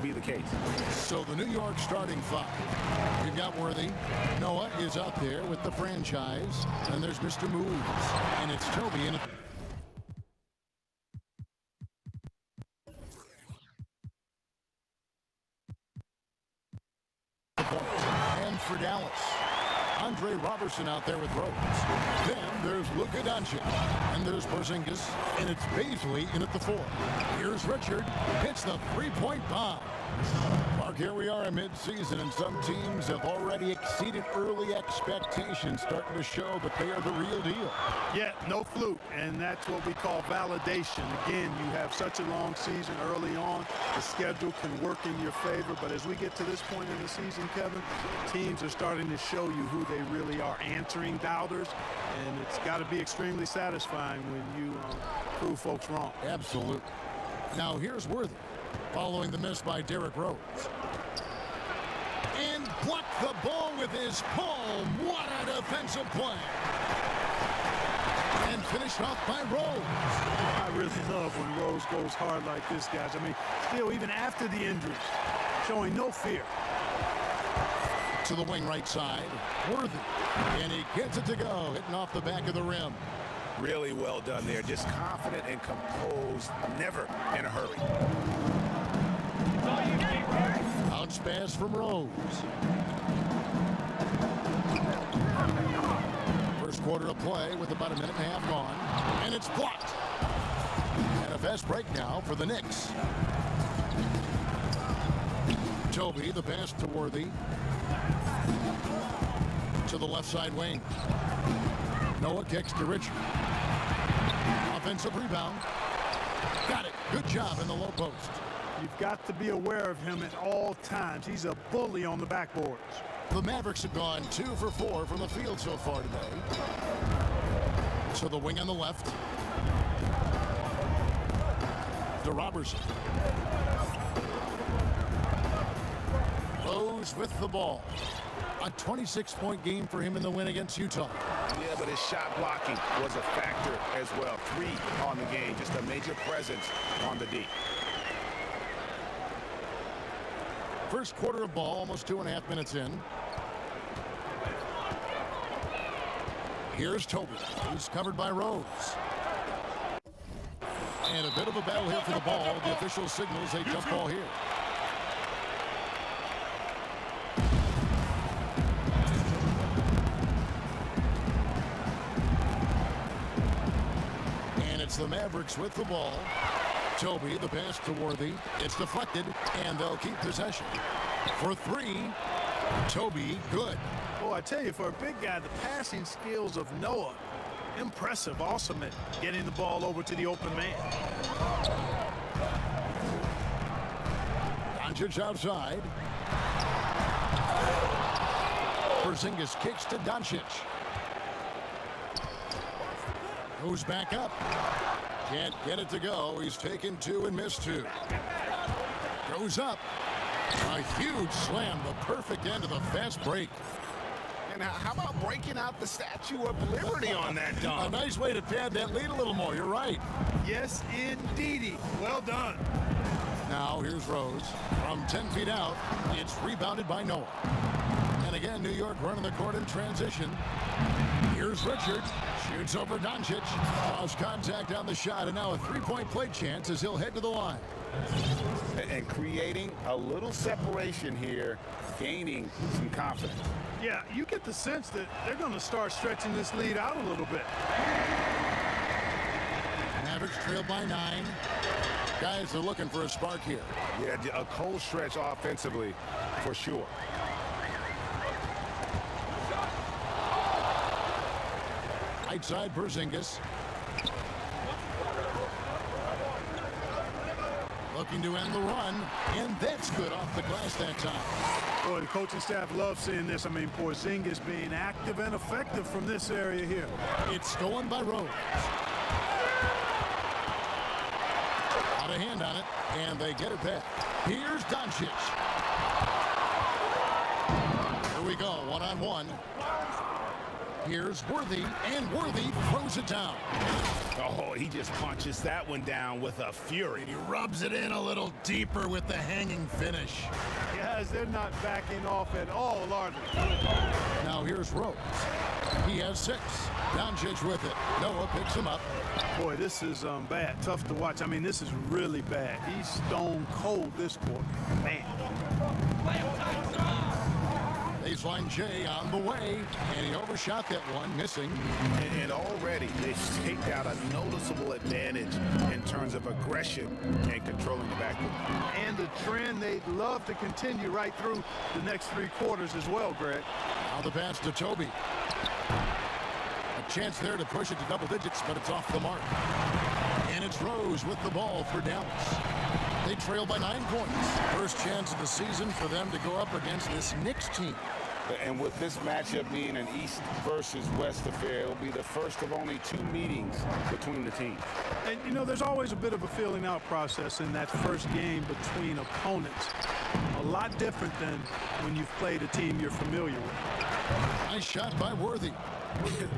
be the case. So the New York starting five. We've got Worthy. Noah is out there with the franchise. And there's Mr. Moves. And it's Toby in it. And for Dallas, Andre Robertson out there with Rhodes. Then there's Luka Doncic. And there's Porzingis. And it's Baisley in at the four. Here's Richard. Hits the three-point bomb. Mark, here we are in mid-season, and some teams have already exceeded early expectations, starting to show that they are the real deal. Yeah, no fluke, and that's what we call validation. Again, you have such a long season early on. The schedule can work in your favor, but as we get to this point in the season, Kevin, teams are starting to show you who they really are, answering doubters, and it's got to be extremely satisfying when you prove folks wrong. Absolutely. Now, here's Worthy, following the miss by Derrick Rose. And blocked the ball with his palm. What a defensive play. And finished off by Rose. I really love when Rose goes hard like this, guys. I mean, still, even after the injuries, showing no fear. To the wing right side, Worthy. And he gets it to go, hitting off the back of the rim. Really well done there. Just confident and composed, never in a hurry. Bounce pass from Rose. First quarter of play with about a minute and a half gone. And it's blocked. And a fast break now for the Knicks. Toby, the pass to Worthy. To the left side wing. Noah kicks to Richard. Offensive rebound. Got it. Good job in the low post. You've got to be aware of him at all times. He's a bully on the backboards. The Mavericks have gone 2 for 4 from the field so far today. So the wing on the left. To Robertson. Rose with the ball. A 26-point game for him in the win against Utah. Yeah, but his shot blocking was a factor as well. 3 on the game, just a major presence on the D. First quarter of ball, almost 2.5 minutes in. Here's Toby. He's covered by Rose. And a bit of a battle here for the ball. The official signals a jump ball here. It's the Mavericks with the ball. Toby, the pass to Worthy. It's deflected, and they'll keep possession. For 3, Toby, good. Oh, I tell you, for a big guy, the passing skills of Noah, impressive, awesome at getting the ball over to the open man. Doncic outside. Porzingis kicks to Doncic. Goes back up. Can't get it to go. He's taken 2 and missed 2. Goes up. A huge slam. The perfect end of the fast break. And how about breaking out the Statue of Liberty on that dunk? A nice way to pad that lead a little more. You're right. Yes, indeedy. Well done. Now here's Rose. From 10 feet out, it's rebounded by Noah. And again, New York running the court in transition. Here's Richard. Shoots over Doncic. Lost contact on the shot, and now a 3-point play chance as he'll head to the line. And creating a little separation here, gaining some confidence. Yeah, you get the sense that they're going to start stretching this lead out a little bit. Mavericks trail by 9. Guys are looking for a spark here. Yeah, a cold stretch offensively, for sure. Right side, Porzingis. Looking to end the run, and that's good off the glass that time. Boy, the coaching staff loves seeing this. I mean, Porzingis being active and effective from this area here. It's stolen by Rose. Out of hand on it, and they get it back. Here's Doncic. Here we go, one-on-one. Here's Worthy, and Worthy throws it down. Oh, he just punches that one down with a fury. And he rubs it in a little deeper with the hanging finish. Guys, they're not backing off at all, are they? Now here's Rose. He has 6. Doncic with it. Noah picks him up. Boy, this is bad. Tough to watch. I mean, this is really bad. He's stone cold this quarter. Man. Baseline J on the way, and he overshot that one, missing. And already they've staked out a noticeable advantage in terms of aggression and controlling the backcourt. And the trend they'd love to continue right through the next 3 quarters as well, Greg. Now the pass to Toby. A chance there to push it to double digits, but it's off the mark. And it's Rose with the ball for Dallas. They trail by 9 points. First chance of the season for them to go up against this Knicks team. And with this matchup being an East versus West affair, it'll be the first of only 2 meetings between the teams. And, you know, there's always a bit of a filling out process in that first game between opponents. A lot different than when you've played a team you're familiar with. Nice shot by Worthy.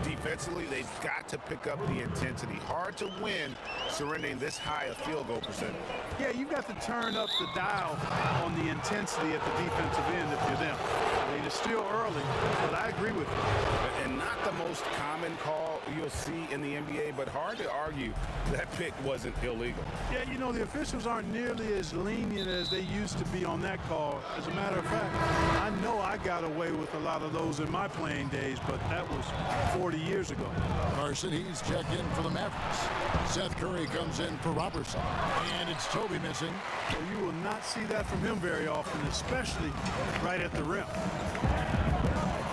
Defensively, they've got to pick up the intensity. Hard to win surrendering this high a field goal percentage. Yeah, you've got to turn up the dial on the intensity at the defensive end if you're them. I mean, it's still early, but I agree with you. And not the most common call you'll see in the NBA, but hard to argue that pick wasn't illegal. Yeah, you know, the officials aren't nearly as lenient as they used to be on that call. As a matter of fact, I know I got away with a lot of those in my playing days, but that was 40 years ago. Carson, he's checked in for the Mavericks. Seth Curry comes in for Robertson. And it's Toby missing. Well, you will not see that from him very often, especially right at the rim.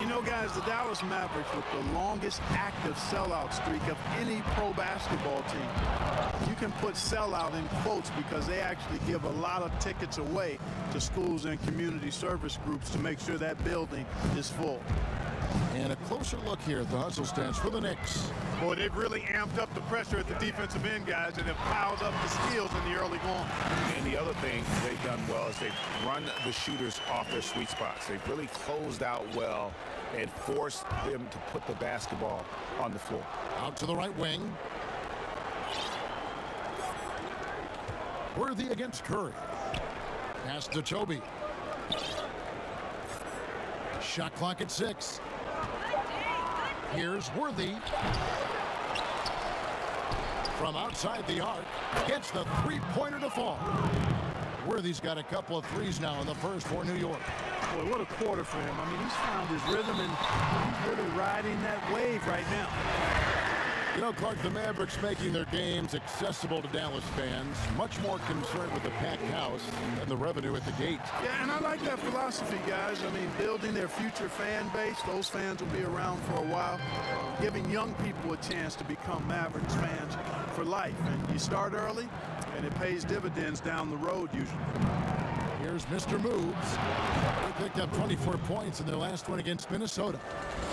You know, guys, the Dallas Mavericks with the longest active sellout streak of any pro basketball team. You can put sellout in quotes because they actually give a lot of tickets away to schools and community service groups to make sure that building is full. And a closer look here at the hustle stance for the Knicks. Boy, they've really amped up the pressure at the defensive end, guys, and have piled up the steals in the early going. And the other thing they've done well is they've run the shooters off their sweet spots. They've really closed out well and forced them to put the basketball on the floor. Out to the right wing. Worthy against Curry. Pass to Toby. Shot clock at 6. Here's Worthy. From outside the arc, gets the 3-pointer to fall. Worthy's got a couple of threes now in the first for New York. Boy, what a quarter for him. I mean, he's found his rhythm, and he's really riding that wave right now. You know, Clark, the Mavericks making their games accessible to Dallas fans, much more concerned with the packed house than the revenue at the gate. Yeah, and I like that philosophy, guys. I mean, building their future fan base. Those fans will be around for a while. Giving young people a chance to become Mavericks fans for life. And you start early, and it pays dividends down the road usually. Here's Mr. Moves. They picked up 24 points in their last one against Minnesota.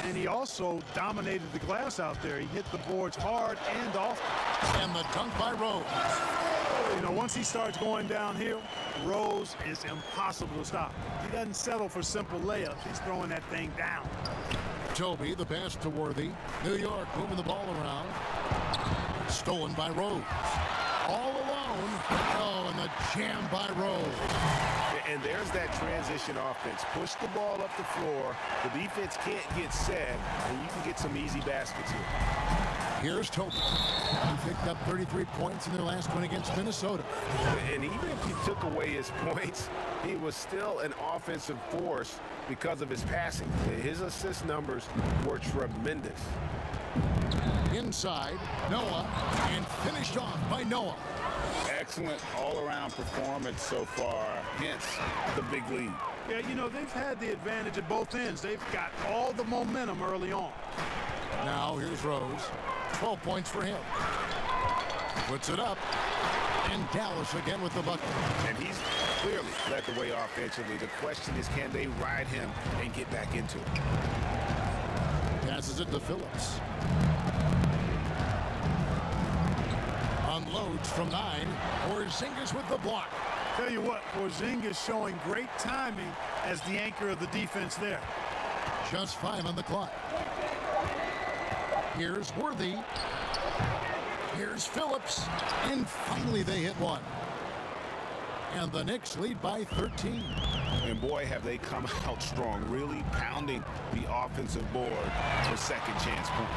And he also dominated the glass out there. He hit the boards hard and often. And the dunk by Rose. You know, once he starts going downhill, Rose is impossible to stop. He doesn't settle for simple layups. He's throwing that thing down. Toby, the pass to Worthy. New York moving the ball around. Stolen by Rose. All alone. Oh, and the jam by Rose. And there's that transition offense. Push the ball up the floor. The defense can't get set, and you can get some easy baskets here. Here's Toby. He picked up 33 points in their last one against Minnesota. And even if he took away his points, he was still an offensive force because of his passing. His assist numbers were tremendous. Inside, Noah, and finished off by Noah. Excellent all-around performance so far, hence the big lead. Yeah, you know, they've had the advantage at both ends. They've got all the momentum early on. Now here's Rose. 12 points for him. Puts it up. And Dallas again with the bucket. And he's clearly led the way offensively. The question is, can they ride him and get back into it? Passes it to Phillips. Unloads from 9. Porzingis with the block. Tell you what, Porzingis showing great timing as the anchor of the defense there. Just 5 on the clock. Here's Worthy. Here's Phillips. And finally they hit one. And the Knicks lead by 13. And boy, have they come out strong, really pounding the offensive board for second chance points.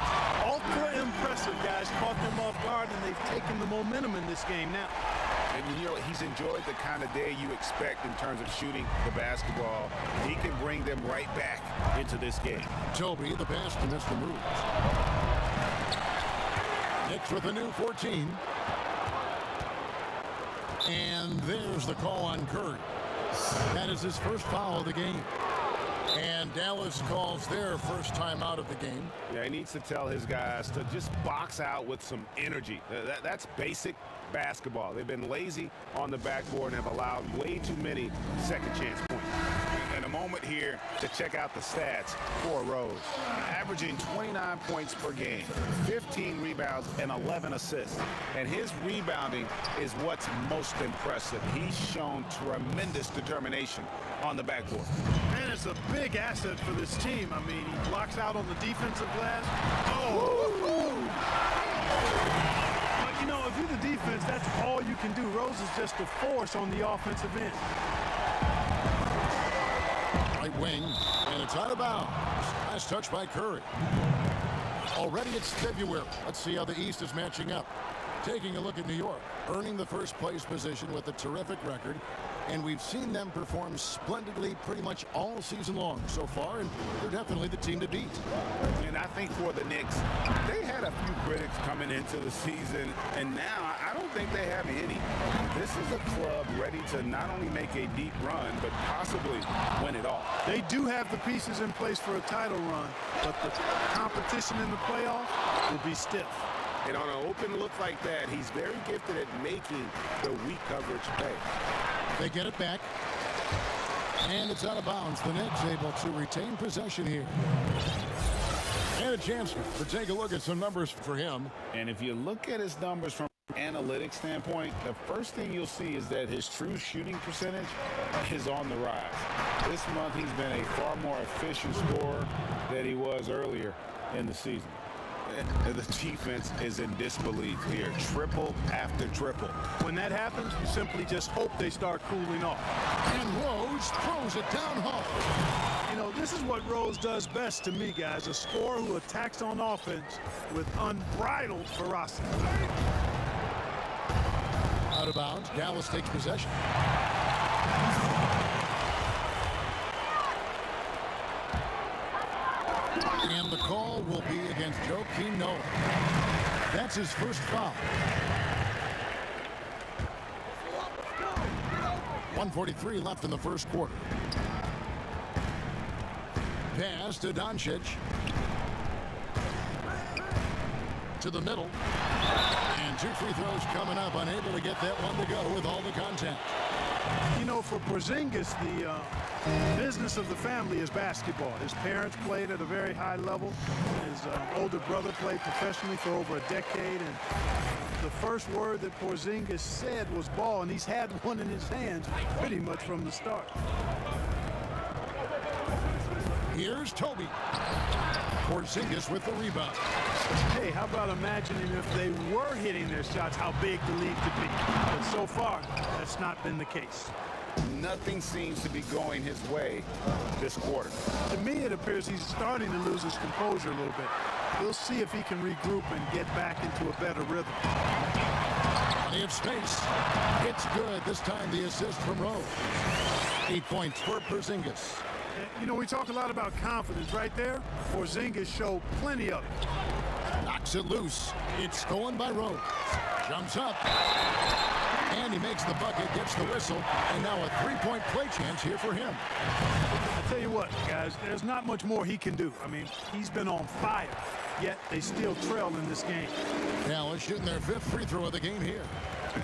Ultra impressive, guys. Caught them off guard, and they've taken the momentum in this game now. And you know, he's enjoyed the kind of day you expect in terms of shooting the basketball. He can bring them right back into this game. Toby, the pass to Mr. Moves. Knicks with a new 14. And there's the call on Curry. That is his first foul of the game. And Dallas calls their first time out of the game. Yeah, he needs to tell his guys to just box out with some energy. That's basic basketball. They've been lazy on the backboard and have allowed way too many second chance points. And a moment here to check out the stats for Rose. Averaging 29 points per game, 15 rebounds, and 11 assists. And his rebounding is what's most impressive. He's shown tremendous determination on the backboard. Man, it's a big asset for this team. I mean, he blocks out on the defensive glass. But, you know, if you're the defense, that's all you can do. Rose is just a force on the offensive end. Right wing, and it's out of bounds. Nice touch by Curry. Already it's February. Let's see how the East is matching up. Taking a look at New York, earning the first place position with a terrific record. And we've seen them perform splendidly pretty much all season long so far, and they're definitely the team to beat. And I think for the Knicks, they had a few critics coming into the season, and now I don't think they have any. This is a club ready to not only make a deep run, but possibly win it all. They do have the pieces in place for a title run, but the competition in the playoffs will be stiff. And on an open look like that, he's very gifted at making the weak coverage pay. They get it back. And it's out of bounds. The Knicks able to retain possession here. And a chance to take a look at some numbers for him. And if you look at his numbers from an analytics standpoint, the first thing you'll see is that his true shooting percentage is on the rise. This month, he's been a far more efficient scorer than he was earlier in the season. The defense is in disbelief here. Triple after triple. When that happens, you simply just hope they start cooling off. And Rose throws it down hard. You know, this is what Rose does best to me, guys. A scorer who attacks on offense with unbridled ferocity. Out of bounds. Dallas takes possession. And the call will be against Joakim Noah. That's his first foul. 1:43 left in the first quarter. Pass to Doncic. To the middle. And two free throws coming up. Unable to get that one to go with all the contact. You know, for Porzingis, the business of the family is basketball. His parents played at a very high level. His older brother played professionally for over a decade. And the first word that Porzingis said was ball, and he's had one in his hands pretty much from the start. Here's Toby. Porzingis with the rebound. Hey, how about imagining if they were hitting their shots, how big the lead could be. But so far, that's not been the case. Nothing seems to be going his way this quarter. To me, it appears he's starting to lose his composure a little bit. We'll see if he can regroup and get back into a better rhythm. Plenty of space. It's good. This time the assist from Rose. 8 points for Porzingis. You know, we talk a lot about confidence right there. Porzingis showed plenty of it. Knocks it loose. It's stolen by Rose. Jumps up. And he makes the bucket, gets the whistle, and now a three-point play chance here for him. I tell you what, guys, there's not much more he can do. I mean, he's been on fire, yet they still trail in this game. Dallas shooting their fifth free throw of the game here.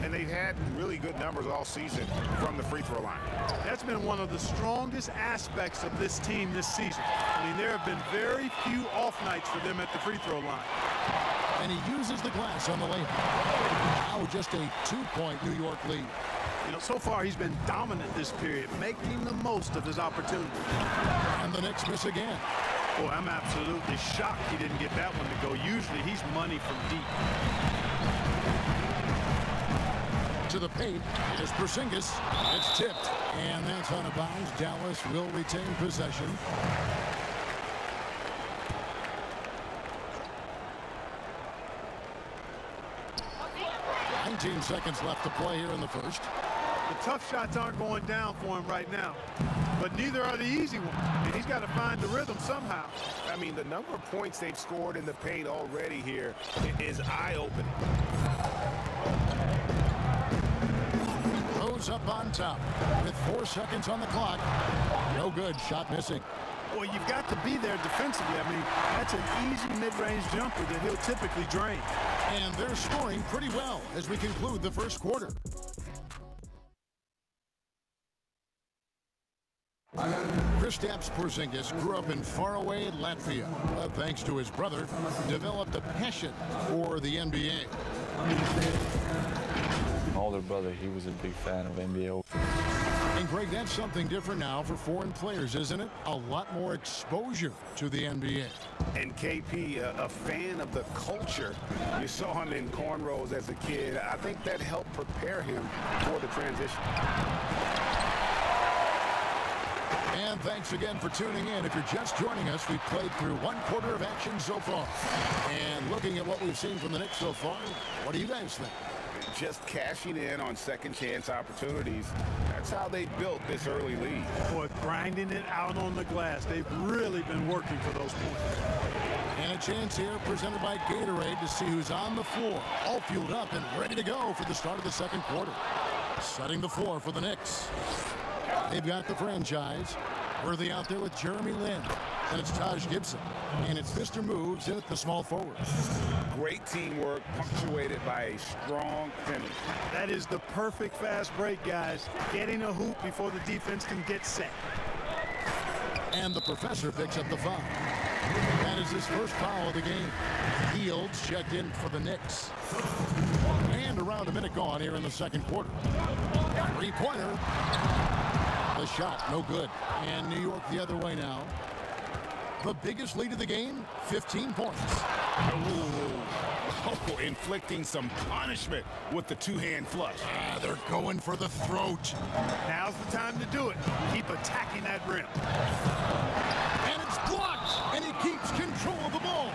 And they've had really good numbers all season from the free throw line. That's been one of the strongest aspects of this team this season. I mean, there have been very few off nights for them at the free throw line. And he uses the glass on the layup. Now just a 2-point New York lead. You know, so far he's been dominant this period, making the most of his opportunity. And the Knicks miss again. Boy, I'm absolutely shocked he didn't get that one to go. Usually he's money from deep. To the paint is Porzingis. It's tipped, and that's out of bounds. Dallas will retain possession. 19 seconds left to play here in the first. The tough shots aren't going down for him right now, but neither are the easy ones. And he's got to find the rhythm somehow. I mean, the number of points they've scored in the paint already here is eye-opening. Goes up on top with 4 seconds on the clock. No good. Shot missing. Well, you've got to be there defensively. I mean, that's an easy mid-range jumper that he'll typically drain. And they're scoring pretty well as we conclude the first quarter. Kristaps Porzingis grew up in faraway Latvia, but thanks to his brother, developed a passion for the NBA. My older brother, he was a big fan of NBA. And Greg, that's something different now for foreign players, isn't it? A lot more exposure to the NBA. And KP, a fan of the culture. You saw him in cornrows as a kid. I think that helped prepare him for the transition. And thanks again for tuning in. If you're just joining us, we've played through 1 quarter of action so far. And looking at what we've seen from the Knicks so far, what do you guys think? Just cashing in on second chance opportunities. That's how they built this early lead. Boy, grinding it out on the glass. They've really been working for those points. And a chance here presented by Gatorade to see who's on the floor. All fueled up and ready to go for the start of the second quarter. Setting the floor for the Knicks. They've got the franchise. Worthy out there with Jeremy Lin. And it's Taj Gibson. And it's Mr. Moves in at the small forward. Great teamwork punctuated by a strong finish. That is the perfect fast break, guys. Getting a hoop before the defense can get set. And the professor picks up the foul. That is his first foul of the game. Fields checked in for the Knicks. And around a minute gone here in the second quarter. Three-pointer. The shot, no good. And New York the other way now. The biggest lead of the game, 15 points. Oh, inflicting some punishment with the two-hand flush. They're going for the throat. Now's the time to do it. Keep attacking that rim. And it's blocked. And he keeps control of the ball.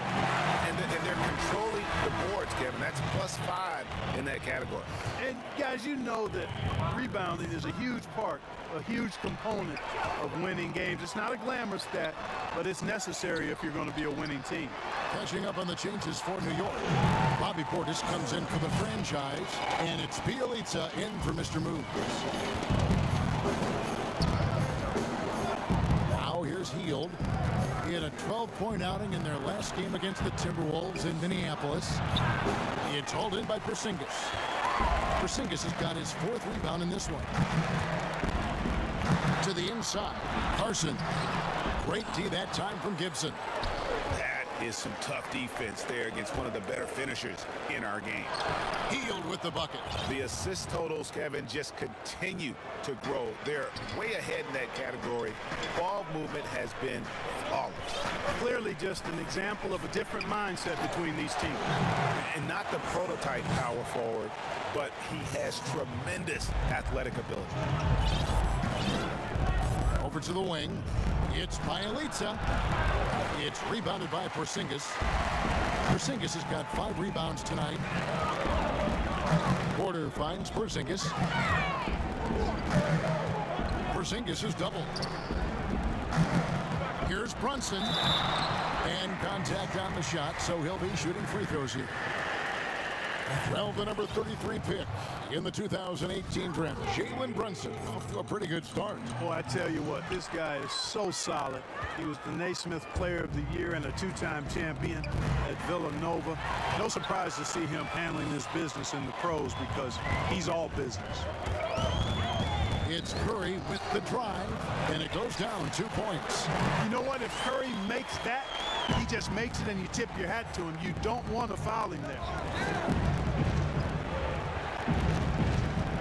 And they're controlling the boards, Kevin. That's +5 in that category. And guys, you know that rebounding is a huge part, a huge component of winning games. It's not a glamour stat, but it's necessary if you're going to be a winning team. Catching up on the changes for New York. Bobby Portis comes in for the franchise, and it's Bielitsa in for Mr. Moves. Now here's Hield. He had a 12-point outing in their last game against the Timberwolves in Minneapolis. It's hauled in by Porzingis. Porzingis has got his 4th rebound in this one. To the inside, Carson. Great D that time from Gibson. That is some tough defense there against one of the better finishers in our game. Hield with the bucket. The assist totals, Kevin, just continue to grow. They're way ahead in that category. Ball movement has been flawless. Clearly just an example of a different mindset between these teams. And not the prototype power forward, but he has tremendous athletic ability. Over to the wing. It's Bielitsa. It's rebounded by Porzingis. Porzingis has got 5 rebounds tonight. Porter finds Porzingis. Porzingis is doubled. Here's Brunson. And contact on the shot, so he'll be shooting free throws here. Well, the number 33 pick in the 2018 draft, Jalen Brunson, off to a pretty good start. Boy, I tell you what, this guy is so solid. He was the Naismith Player of the Year and a 2-time champion at Villanova. No surprise to see him handling his business in the pros because he's all business. It's Curry with the drive, and it goes down 2 points. You know what? If Curry makes that, he just makes it and you tip your hat to him. You don't want to foul him there.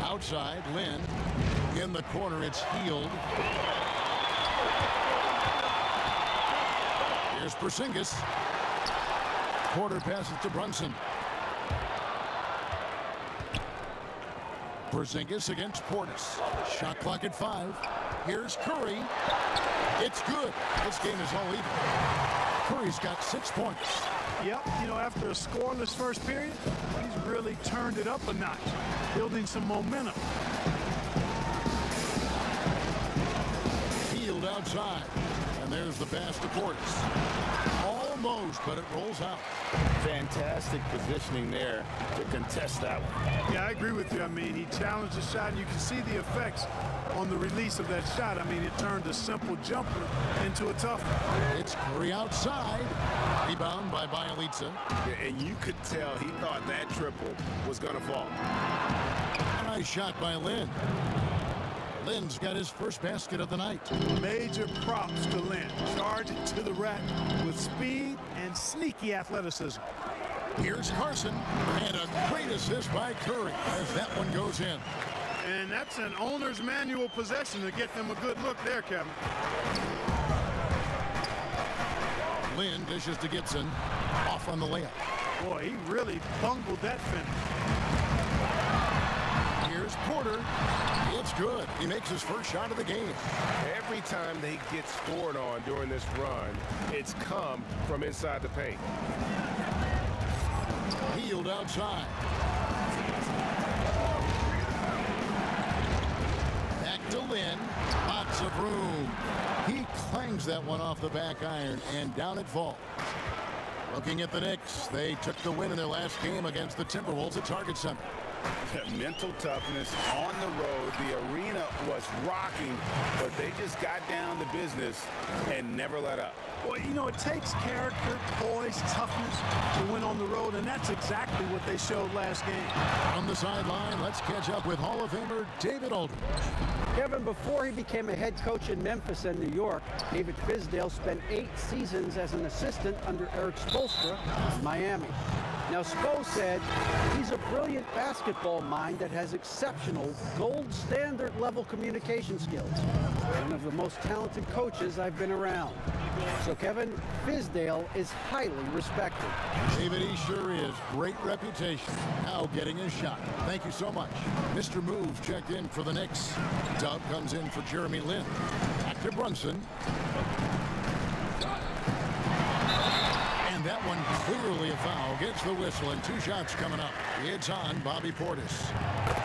Outside, Lin. In the corner, it's Hield. Here's Porzingis. Porter passes to Brunson. Porzingis against Portis. Shot clock at 5. Here's Curry. It's good. This game is all even. Curry's got 6 points. Yep, you know, after a scoreless first period, he's really turned it up a notch, building some momentum. Field outside. And there's the pass to Portis. Almost, but it rolls out. Fantastic positioning there to contest that one. Yeah, I agree with you. I mean, he challenged the shot, and you can see the effects on the release of that shot. I mean, it turned a simple jumper into a tough one. It's Curry outside. Rebound by Bielitsa. And you could tell he thought that triple was going to fall. Nice shot by Lynn. Lynn's got his first basket of the night. Major props to Lynn. Charging to the rack with speed and sneaky athleticism. Here's Carson. And a great assist by Curry as that one goes in. And that's an owner's manual possession to get them a good look there, Kevin. Lynn dishes to Gibson. Off on the layup. Boy, he really bungled that finish. Here's Porter. It's good. He makes his first shot of the game. Every time they get scored on during this run, it's come from inside the paint. Field outside. Back to Lynn. Lots of room. He clangs that one off the back iron, and down it falls. Looking at the Knicks, they took the win in their last game against the Timberwolves at Target Center. Mental toughness on the road. The arena was rocking, but they just got down to business and never let up. Well, you know, it takes character, poise, toughness to win on the road, and that's exactly what they showed last game. On the sideline, let's catch up with Hall of Famer David Aldridge. Kevin, before he became a head coach in Memphis and New York, David Fizdale spent 8 seasons as an assistant under Eric Spoelstra in Miami. Now, Spo said he's a brilliant basketball mind that has exceptional gold standard level communication skills. One of the most talented coaches I've been around. So, Kevin, Fizdale is highly respected. David, he sure is. Great reputation. Now getting his shot. Thank you so much. Mr. Move checked in for the Knicks. Dub comes in for Jeremy Lin. Back to Brunson. And that one clearly a foul. Gets the whistle, and 2 shots coming up. It's on Bobby Portis.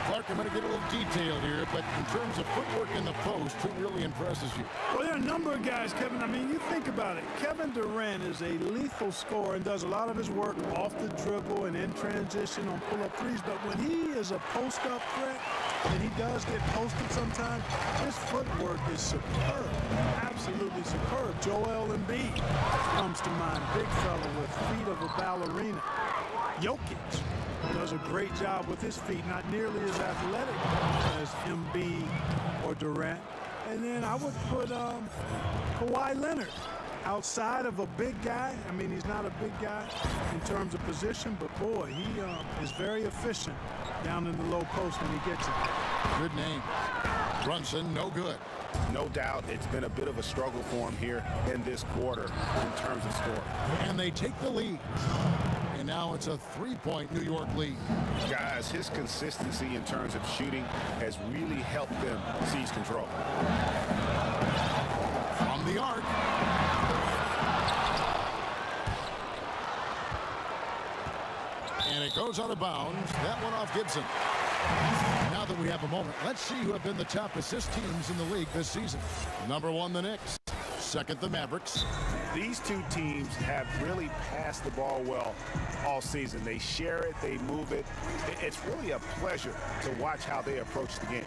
Clark, I'm going to get a little detailed here, but in terms of footwork in the post, who really impresses you? Well, there are a number of guys, Kevin. I mean, you think about it. Kevin Durant is a lethal scorer and does a lot of his work off the dribble and in transition on pull-up threes. But when he is a post-up threat, and he does get posted sometimes, his footwork is superb. Absolutely superb. Joel Embiid comes to mind. Big fella with feet of a ballerina. Jokic does a great job with his feet, not nearly as athletic as Embiid or Durant. And then I would put Kawhi Leonard outside of a big guy. I mean, he's not a big guy in terms of position, but boy, he is very efficient down in the low post when he gets it. Good name. Brunson, no good. No doubt it's been a bit of a struggle for him here in this quarter in terms of scoring. And they take the lead. And now it's a 3-point New York lead. Guys, his consistency in terms of shooting has really helped them seize control. From the arc. And it goes out of bounds. That one off Gibson. Now that we have a moment, let's see who have been the top assist teams in the league this season. Number 1, the Knicks. Second, the Mavericks. These two teams have really passed the ball well all season. They share it, they move it. It's really a pleasure to watch how they approach the game.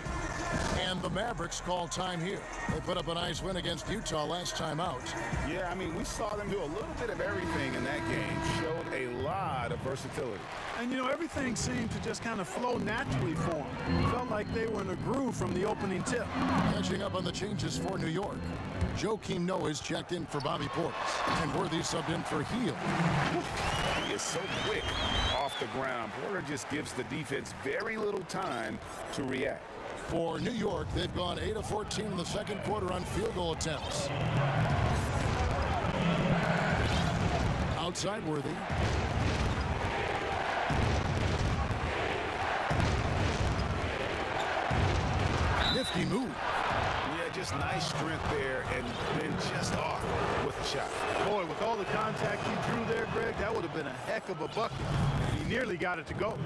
And the Mavericks call time here. They put up a nice win against Utah last time out. Yeah, I mean, we saw them do a little bit of everything in that game. Showed a lot of versatility. And, you know, everything seemed to just kind of flow naturally for them. Felt like they were in a groove from the opening tip. Catching up on the changes for New York. Joakim Noah's checked in for Bobby Portis. And Worthy subbed in for Hield. He is so quick off the ground. Porter just gives the defense very little time to react. For New York, they've gone 8 of 14 in the second quarter on field goal attempts. Outside Worthy. Nifty move. Yeah, just nice strength there, and then just off with the shot. Boy, with all the contact he drew there, Greg, that would have been a heck of a bucket. He nearly got it to go.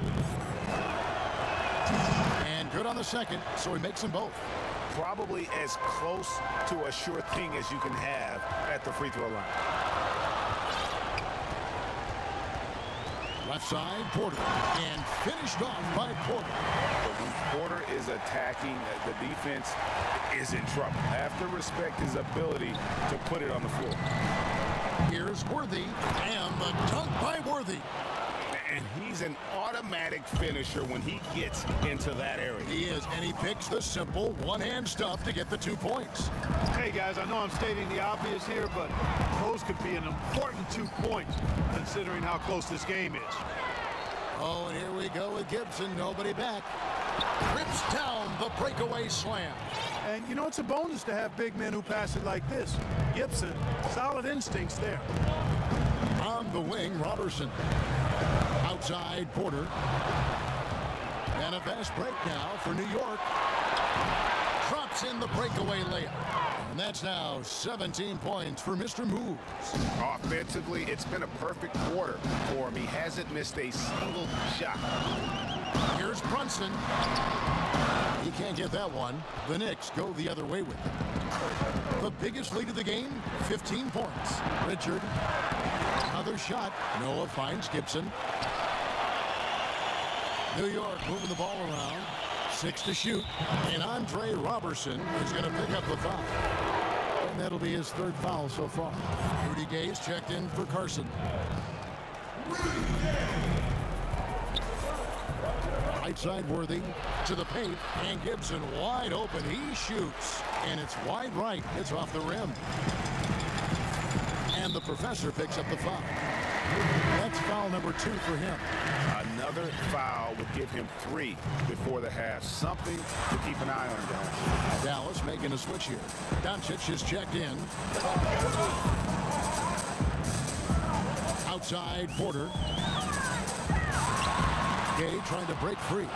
And good on the second, so he makes them both. Probably as close to a sure thing as you can have at the free throw line. Left side, Porter. And finished off by Porter. But when Porter is attacking, the defense is in trouble. Have to respect his ability to put it on the floor. Here's Worthy, and the dunk by Worthy. And he's an automatic finisher when he gets into that area. He is, and he picks the simple one-hand stuff to get the 2 points. Hey, guys, I know I'm stating the obvious here, but those could be an important 2 points considering how close this game is. Oh, and here we go with Gibson, nobody back. Rips down the breakaway slam. And, you know, it's a bonus to have big men who pass it like this. Gibson, solid instincts there. On the wing, Robertson. Outside, Porter. And a fast break now for New York. Drops in the breakaway layup. And that's now 17 points for Mr. Moves. Offensively, it's been a perfect quarter for him. He hasn't missed a single shot. Here's Brunson. He can't get that one. The Knicks go the other way with it. The biggest lead of the game, 15 points. Richard. Another shot. Noah finds Gibson. New York moving the ball around. 6 to shoot. And Andre Robertson is going to pick up the foul. And that'll be his 3rd foul so far. Rudy Gay's checked in for Carson. Right side Worthy to the paint. And Gibson wide open. He shoots. And it's wide right. It's off the rim. And the professor picks up the foul. That's foul number 2 for him. Another foul would give him 3 before the half. Something to keep an eye on, Dallas. Dallas making a switch here. Doncic is checked in. Outside, Porter. Gay trying to break free.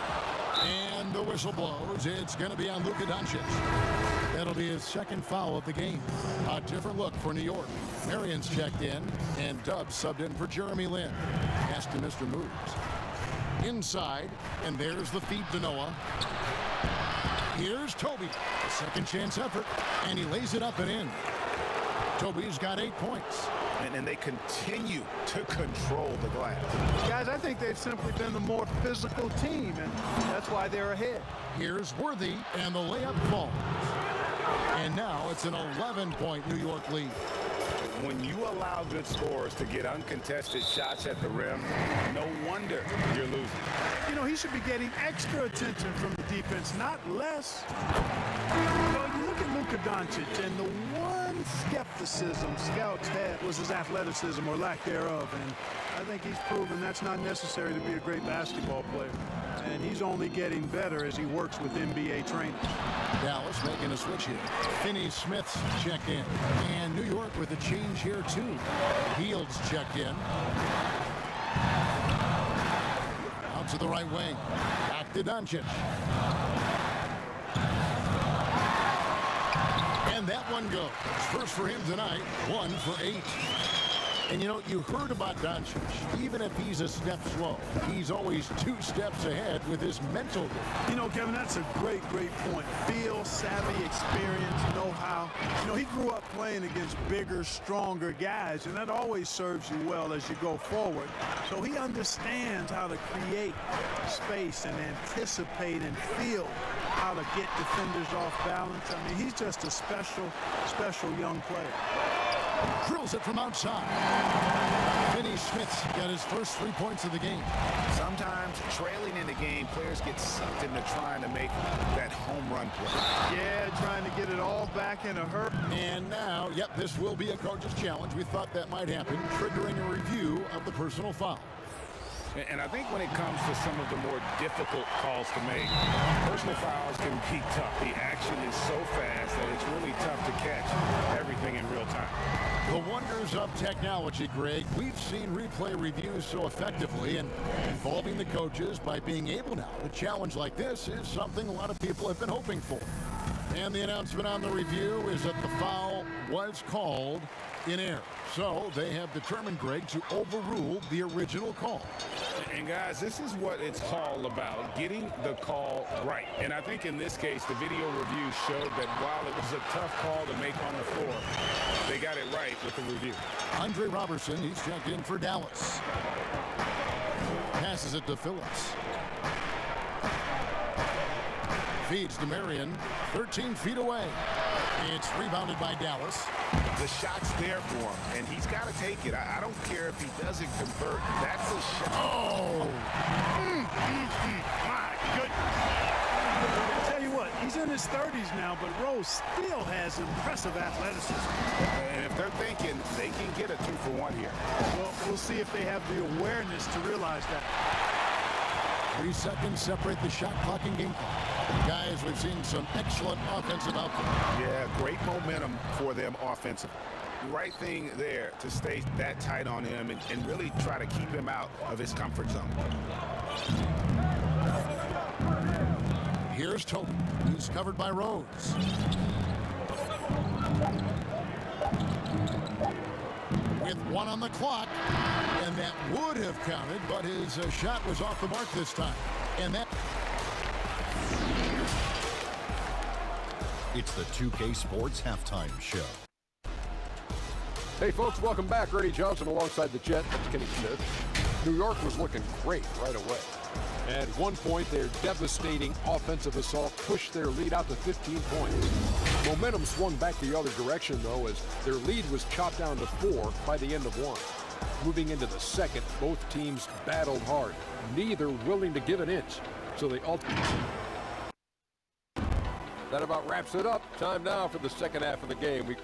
And the whistle blows. It's going to be on Luka Doncic. That'll be his 2nd foul of the game. A different look for New York. Marion's checked in, and Dubs subbed in for Jeremy Lin. Pass to Mr. Moves. Inside, and there's the feed to Noah. Here's Toby. A second chance effort, and he lays it up and in. Toby's got 8 points. And they continue to control the glass. Guys, I think they've simply been the more physical team, and that's why they're ahead. Here's Worthy, and the layup falls. And now it's an 11-point New York lead. When you allow good scorers to get uncontested shots at the rim, no wonder you're losing. You know, he should be getting extra attention from the defense, not less. You know, you look at Luka Doncic, and the one skepticism scouts had was his athleticism or lack thereof. And I think he's proven that's not necessary to be a great basketball player. And he's only getting better as he works with NBA trainers. Dallas making a switch here. Finney-Smith's checked in. And New York with a change here, too. Heald's checked in. Out to the right wing. Back to Doncic. And that one goes. First for him tonight, 1 for 8. And, you know, you heard about Doncic. Even if he's a step slow, he's always 2 steps ahead with his mental game. You know, Kevin, that's a great point. Feel, savvy, experience, know-how. You know, he grew up playing against bigger, stronger guys, and that always serves you well as you go forward. So he understands how to create space and anticipate and feel how to get defenders off balance. I mean, he's just a special, special young player. Drills it from outside. Finney-Smith's got his first 3 points of the game. Sometimes trailing in the game, players get sucked into trying to make that home run play. Yeah, trying to get it all back in a hurry. And now, yep, this will be a coach's challenge. We thought that might happen, triggering a review of the personal foul. And I think when it comes to some of the more difficult calls to make, personal fouls can be tough. The action is so fast that it's really tough to catch everything in real time. The wonders wonders of technology, Greg. We've seen replay reviews so effectively, and involving the coaches by being able now to challenge like this is something a lot of people have been hoping for. And the announcement on the review is that the foul was called in error. So they have determined, Greg, to overrule the original call. And guys, this is what it's all about, getting the call right. And I think in this case, the video review showed that while it was a tough call to make on the floor, they got it right with the review. Andre Robertson, he's checked in for Dallas. Passes it to Phillips. Feeds to Marion, 13 feet away. It's rebounded by Dallas. The shot's there for him, and he's got to take it. I don't care if he doesn't convert. That's a shot. Oh! My goodness. I tell you what, he's in his 30s now, but Rose still has impressive athleticism. And if they're thinking they can get a 2-for-1 here. Well, we'll see if they have the awareness to realize that. 3 seconds separate the shot clock and game clock. Guys, we've seen some excellent offensive output. Yeah, great momentum for them offensively. Right thing there to stay that tight on him and really try to keep him out of his comfort zone. Here's Toby. He's covered by Rose. With 1 on the clock, and that would have counted, but his shot was off the mark this time. And that... It's the 2K Sports Halftime Show. Hey folks, welcome back. Ernie Johnson alongside the Jet. That's Kenny Smith. New York was looking great right away. At one point, their devastating offensive assault pushed their lead out to 15 points. Momentum swung back the other direction, though, as their lead was chopped down to 4 by the end of 1. Moving into the second, both teams battled hard, neither willing to give an inch. So they ultimately... That about wraps it up. Time now for the second half of the game.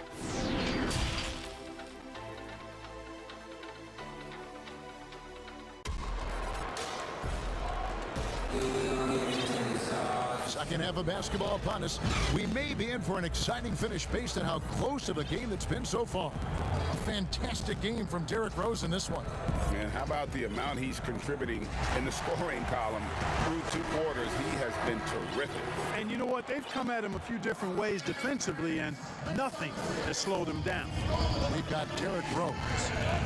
Second half of basketball upon us. We may be in for an exciting finish based on how close of a game it's been so far. A fantastic game from Derrick Rose in this one. And how about the amount he's contributing in the scoring column through 2 quarters? He has been terrific. And you know what? They've come at him a few different ways defensively, and nothing has slowed him down. We've got Derrick Rose,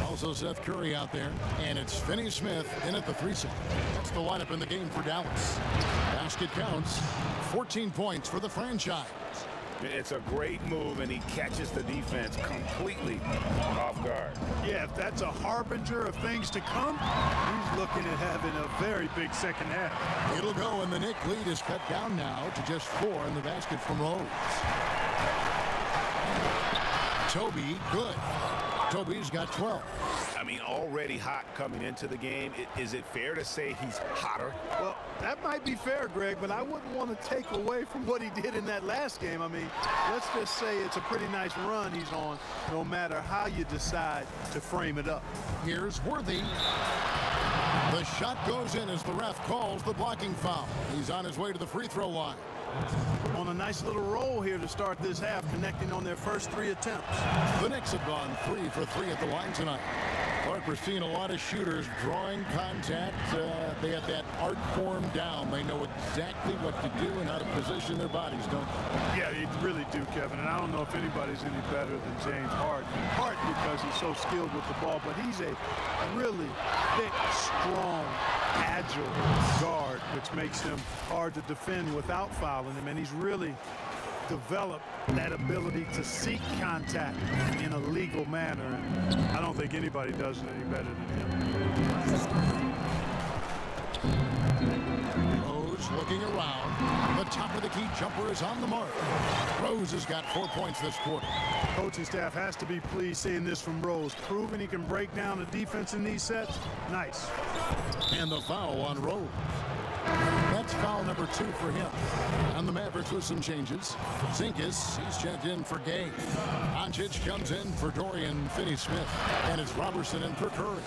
also Seth Curry out there, and it's Finney Smith in at the 3 seat. That's the lineup in the game for Dallas. Basket counts, 14 points for the franchise. It's a great move, and he catches the defense completely off guard. Yeah, if that's a harbinger of things to come, he's looking at having a very big second half. It'll go, and the Knick lead is cut down now to just 4 in the basket from Rose. Toby, good. Toby's got 12. I mean, already hot coming into the game. Is it fair to say he's hotter? Well, that might be fair, Greg, but I wouldn't want to take away from what he did in that last game. I mean, let's just say it's a pretty nice run he's on, no matter how you decide to frame it up. Here's Worthy. The shot goes in as the ref calls the blocking foul. He's on his way to the free throw line. On a nice little roll here to start this half, connecting on their first 3 attempts. The Knicks have gone 3 for 3 at the line tonight. Clark, we're seeing a lot of shooters drawing contact. They have that art form down. They know exactly what to do and how to position their bodies, don't they? Yeah, they really do, Kevin. And I don't know if anybody's any better than James Harden. Part because he's so skilled with the ball, but he's a really thick, strong, agile guard, which makes him hard to defend without fouling him. And he's really developed that ability to seek contact in a legal manner. And I don't think anybody does it any better than him. Rose looking around. The top of the key jumper is on the mark. Rose has got 4 points this quarter. Coaching staff has to be pleased seeing this from Rose. Proving he can break down the defense in these sets. Nice. And the foul on Rose. That's foul number 2 for him. And the Mavericks with some changes. Zinkas, he's checked in for Gay. Doncic comes in for Dorian Finney-Smith. And it's Robertson in for Curry.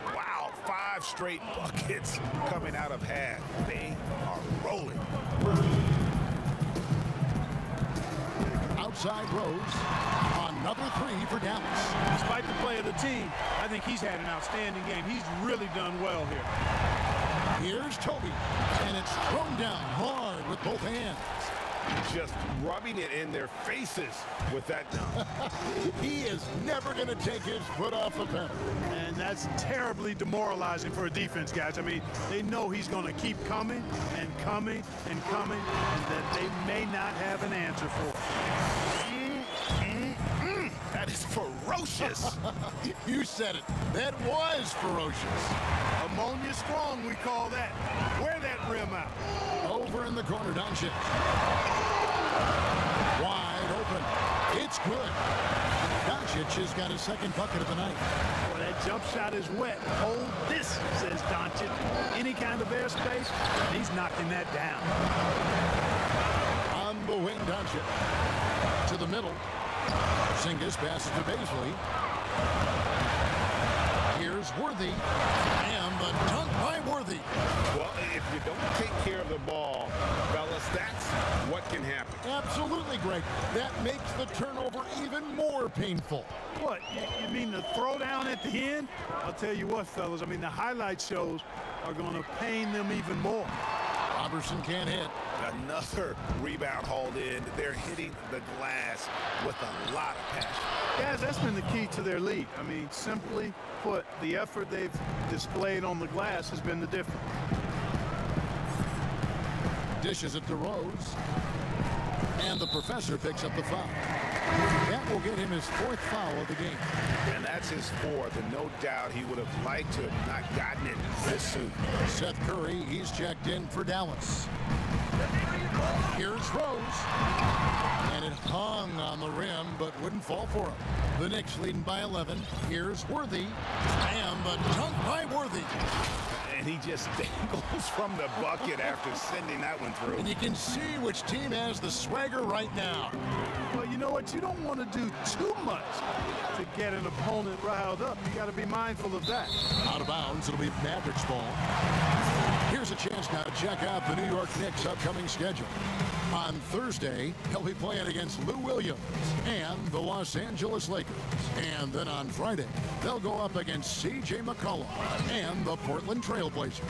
Wow, 5 straight buckets coming out of half. They are rolling. Outside Rose on Another three for Dallas. Despite the play of the team, I think he's had an outstanding game. He's really done well here. Here's Toby, and it's thrown down hard with both hands. Just rubbing it in their faces with that dunk. He is never going to take his foot off the pedal. And that's terribly demoralizing for a defense, guys. I mean, they know he's going to keep coming and coming and coming, and that they may not have an answer for it. That is ferocious. You said it. That was ferocious. Ammonia strong, we call that. Wear that rim out. Over in the corner, Doncic. Wide open. It's good. Doncic has got his second bucket of the night. Boy, that jump shot is wet. Hold this, says Doncic. Any kind of airspace, he's knocking that down. On the wing, Doncic. To the middle. Porzingis passes to Baisley. Here's Worthy. And the dunk by Worthy. Well, if you don't take care of the ball, fellas, that's what can happen. Absolutely, Greg. That makes the turnover even more painful. What, you mean the throwdown at the end? I'll tell you what, fellas, I mean, the highlight shows are going to pain them even more. Robertson can't hit. Another rebound hauled in. They're hitting the glass with a lot of passion. Guys, that's been the key to their lead. I mean, simply put, the effort they've displayed on the glass has been the difference. Dishes it to Rose. And the professor picks up the foul. That will get him his fourth foul of the game. And that's his fourth, and no doubt he would have liked to have not gotten it this soon. Seth Curry, he's checked in for Dallas. Here's Rose. And it hung on the rim, but wouldn't fall for him. The Knicks leading by 11. Here's Worthy. And the dunk by Worthy. And he just dangles from the bucket after sending that one through. And you can see which team has the swagger right now. Well, you know what? You don't want to do too much to get an opponent riled up. You got to be mindful of that. Out of bounds, it'll be Mavericks ball. Here's a chance now to check out the New York Knicks' upcoming schedule. On Thursday, they'll be playing against Lou Williams and the Los Angeles Lakers. And then on Friday, they'll go up against C.J. McCollum and the Portland Trailblazers.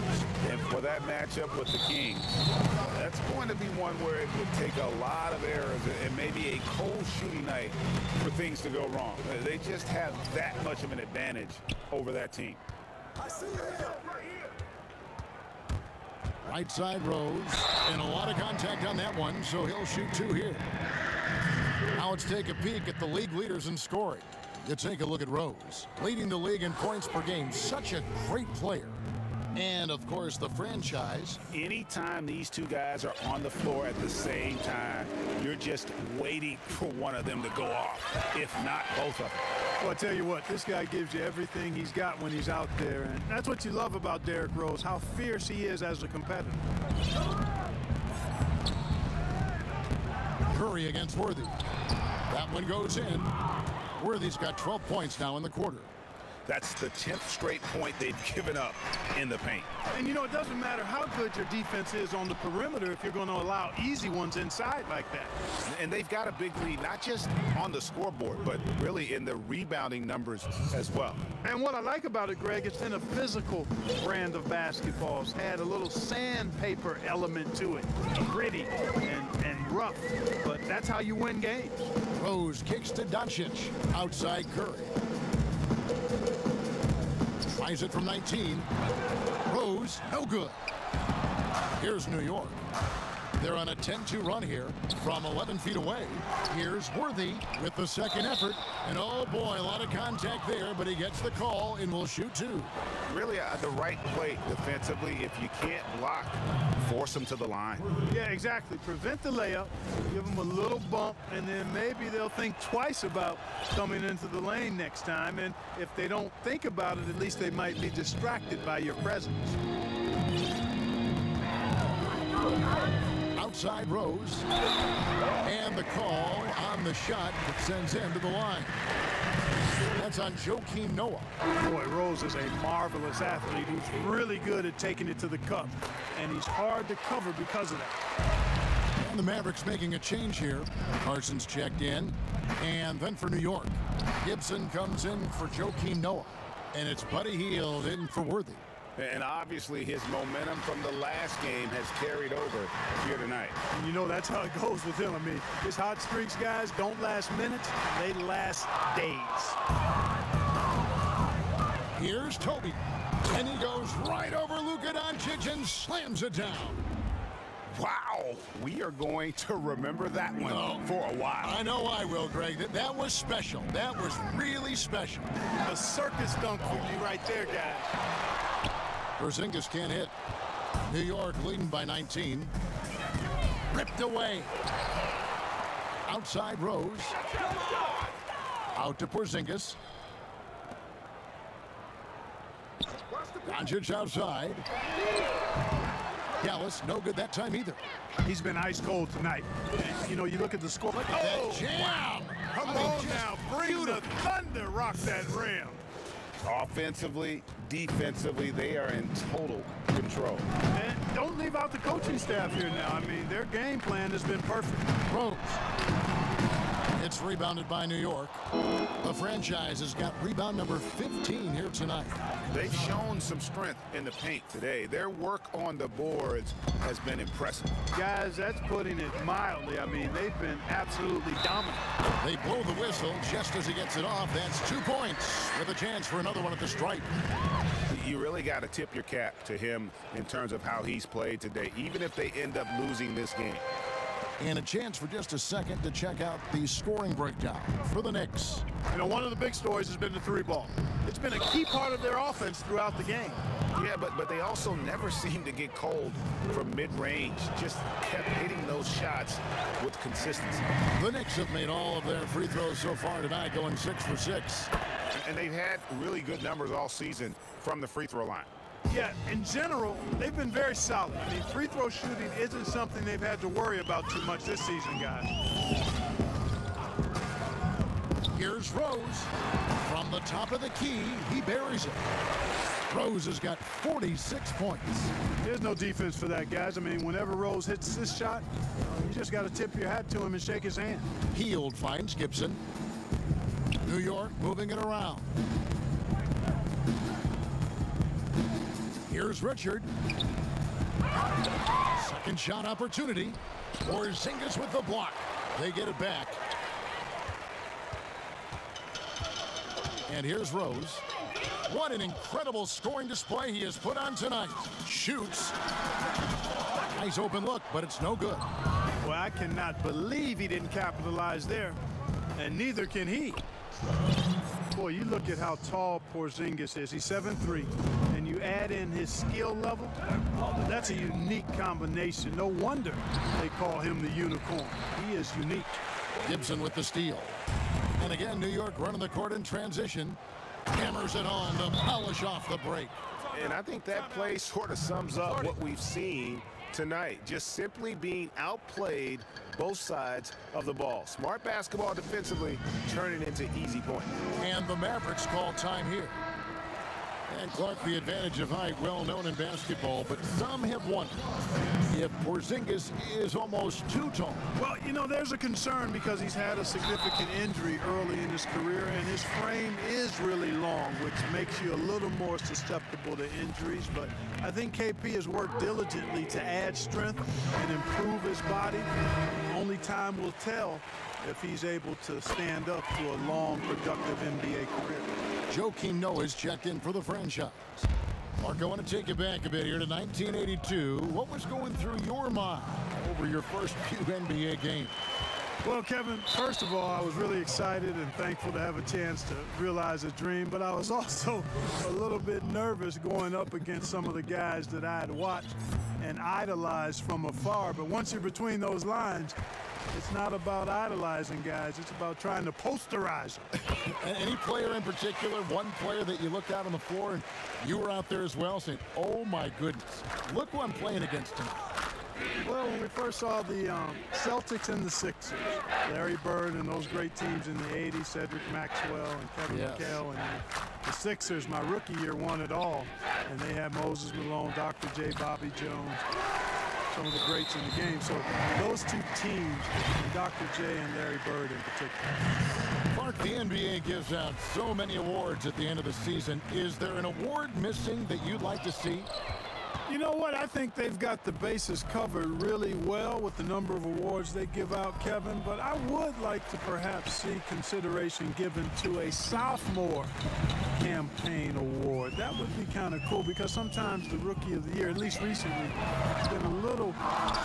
And for that matchup with the Kings, that's going to be one where it would take a lot of errors and maybe a cold shooting night for things to go wrong. They just have that much of an advantage over that team. Right side Rose, and a lot of contact on that one, so he'll shoot two here. Now let's take a peek at the league leaders in scoring. You take a look at Rose, leading the league in points per game. Such a great player. And, of course, the franchise. Anytime these two guys are on the floor at the same time, you're just waiting for one of them to go off, if not both of them. Well, I tell you what, this guy gives you everything he's got when he's out there. And that's what you love about Derrick Rose, how fierce he is as a competitor. Curry against Worthy. That one goes in. Worthy's got 12 points now in the quarter. That's the 10th straight point they've given up in the paint. And, you know, it doesn't matter how good your defense is on the perimeter if you're going to allow easy ones inside like that. And they've got a big lead, not just on the scoreboard, but really in the rebounding numbers as well. And what I like about it, Greg, it's been a physical brand of basketball. It's had a little sandpaper element to it, gritty and rough. But that's how you win games. Rose kicks to Doncic. Outside Curry. Tries it from 19. Rose, no good. Here's New York. They're on a 10-2 run here from 11 feet away. Here's Worthy with the second effort. And oh boy, a lot of contact there, but he gets the call and will shoot two. Really the right play defensively. If you can't block, force them to the line. Yeah, exactly. Prevent the layup, give them a little bump, and then maybe they'll think twice about coming into the lane next time. And if they don't think about it, at least they might be distracted by your presence. Outside Rose. And the call on the shot that sends him to the line. That's on Joakim Noah. Boy, Rose is a marvelous athlete who's really good at taking it to the cup. And he's hard to cover because of that. And the Mavericks making a change here. Carson's checked in. And then for New York, Gibson comes in for Joakim Noah. And it's Buddy Hield in for Worthy. And obviously his momentum from the last game has carried over here tonight. And you know that's how it goes with him. I mean, his hot streaks, guys, don't last minutes. They last days. Here's Toby. And he goes right over Luka Doncic and slams it down. Wow, we are going to remember that one for a while. I know I will, Greg. That was special. That was really special. A circus dunk for you right there, guys. Porzingis can't hit. New York leading by 19. Ripped away. Outside Rose. Out to Porzingis. Doncic outside. Dallas, no good that time either. He's been ice cold tonight. And, you know, you look at the score. Look at that jam. Come on now, bring the thunder, rock that rim. Offensively, defensively, they are in total control. And don't leave out the coaching staff here now. I mean, their game plan has been perfect. Rose. It's rebounded by New York. The franchise has got rebound number 15 here tonight. They've shown some strength in the paint today. Their work on the boards has been impressive. Guys, that's putting it mildly. I mean, they've been absolutely dominant. They blow the whistle just as he gets it off. That's 2 points with a chance for another one at the stripe. You really got to tip your cap to him in terms of how he's played today, even if they end up losing this game. And a chance for just a second to check out the scoring breakdown for the Knicks. You know, one of the big stories has been the three ball. It's been a key part of their offense throughout the game. Yeah, but they also never seem to get cold from mid-range. Just kept hitting those shots with consistency. The Knicks have made all of their free throws so far tonight, going 6 for 6. And they've had really good numbers all season from the free throw line. Yeah, in general, they've been very solid. I mean, free throw shooting isn't something they've had to worry about too much this season, guys. Here's Rose. From the top of the key, he buries it. Rose has got 46 points. There's no defense for that, guys. I mean, whenever Rose hits this shot, you just got to tip your hat to him and shake his hand. Hield finds Gibson. New York moving it around. Here's Richard. Second shot opportunity. Porzingis with the block. They get it back. And here's Rose. What an incredible scoring display he has put on tonight. Shoots. Nice open look, but it's no good. Well, I cannot believe he didn't capitalize there. And neither can he. Boy, you look at how tall Porzingis is. He's 7'3", and you add in his skill level, that's a unique combination. No wonder they call him the unicorn. He is unique. Gibson with the steal. And again, New York running the court in transition. Hammers it on to polish off the break. And I think that play sort of sums up what we've seen tonight. Just simply being outplayed both sides of the ball. Smart basketball defensively, turning into easy points. And the Mavericks call time here. And Clark, the advantage of height, well known in basketball, but some have wondered if Porzingis is almost too tall. Well, you know, there's a concern because he's had a significant injury early in his career, and his frame is really long, which makes you a little more susceptible to injuries. But I think KP has worked diligently to add strength and improve his body. Only time will tell if he's able to stand up to a long, productive NBA career. Joakim Noah is checked in for the franchise. Mark, I want to take you back a bit here to 1982. What was going through your mind over your first few NBA games? Well, Kevin, first of all, I was really excited and thankful to have a chance to realize a dream, but I was also a little bit nervous going up against some of the guys that I had watched and idolized from afar. But once you're between those lines, it's not about idolizing guys. It's about trying to posterize them. Any player in particular, one player that you looked out on the floor and you were out there as well saying, oh my goodness, look who I'm playing against tonight. Well, when we first saw the Celtics and the Sixers, Larry Bird and those great teams in the 80s, Cedric Maxwell and Kevin McHale, and the Sixers, my rookie year, won it all. And they had Moses Malone, Dr. J, Bobby Jones. some of the greats in the game. So those two teams, Dr. J and Larry Bird in particular. Mark, the NBA gives out so many awards at the end of the season. Is there an award missing that you'd like to see? You know what? I think they've got the bases covered really well with the number of awards they give out, Kevin. But I would like to perhaps see consideration given to a sophomore campaign award. That would be kind of cool because sometimes the Rookie of the Year, at least recently, has been a little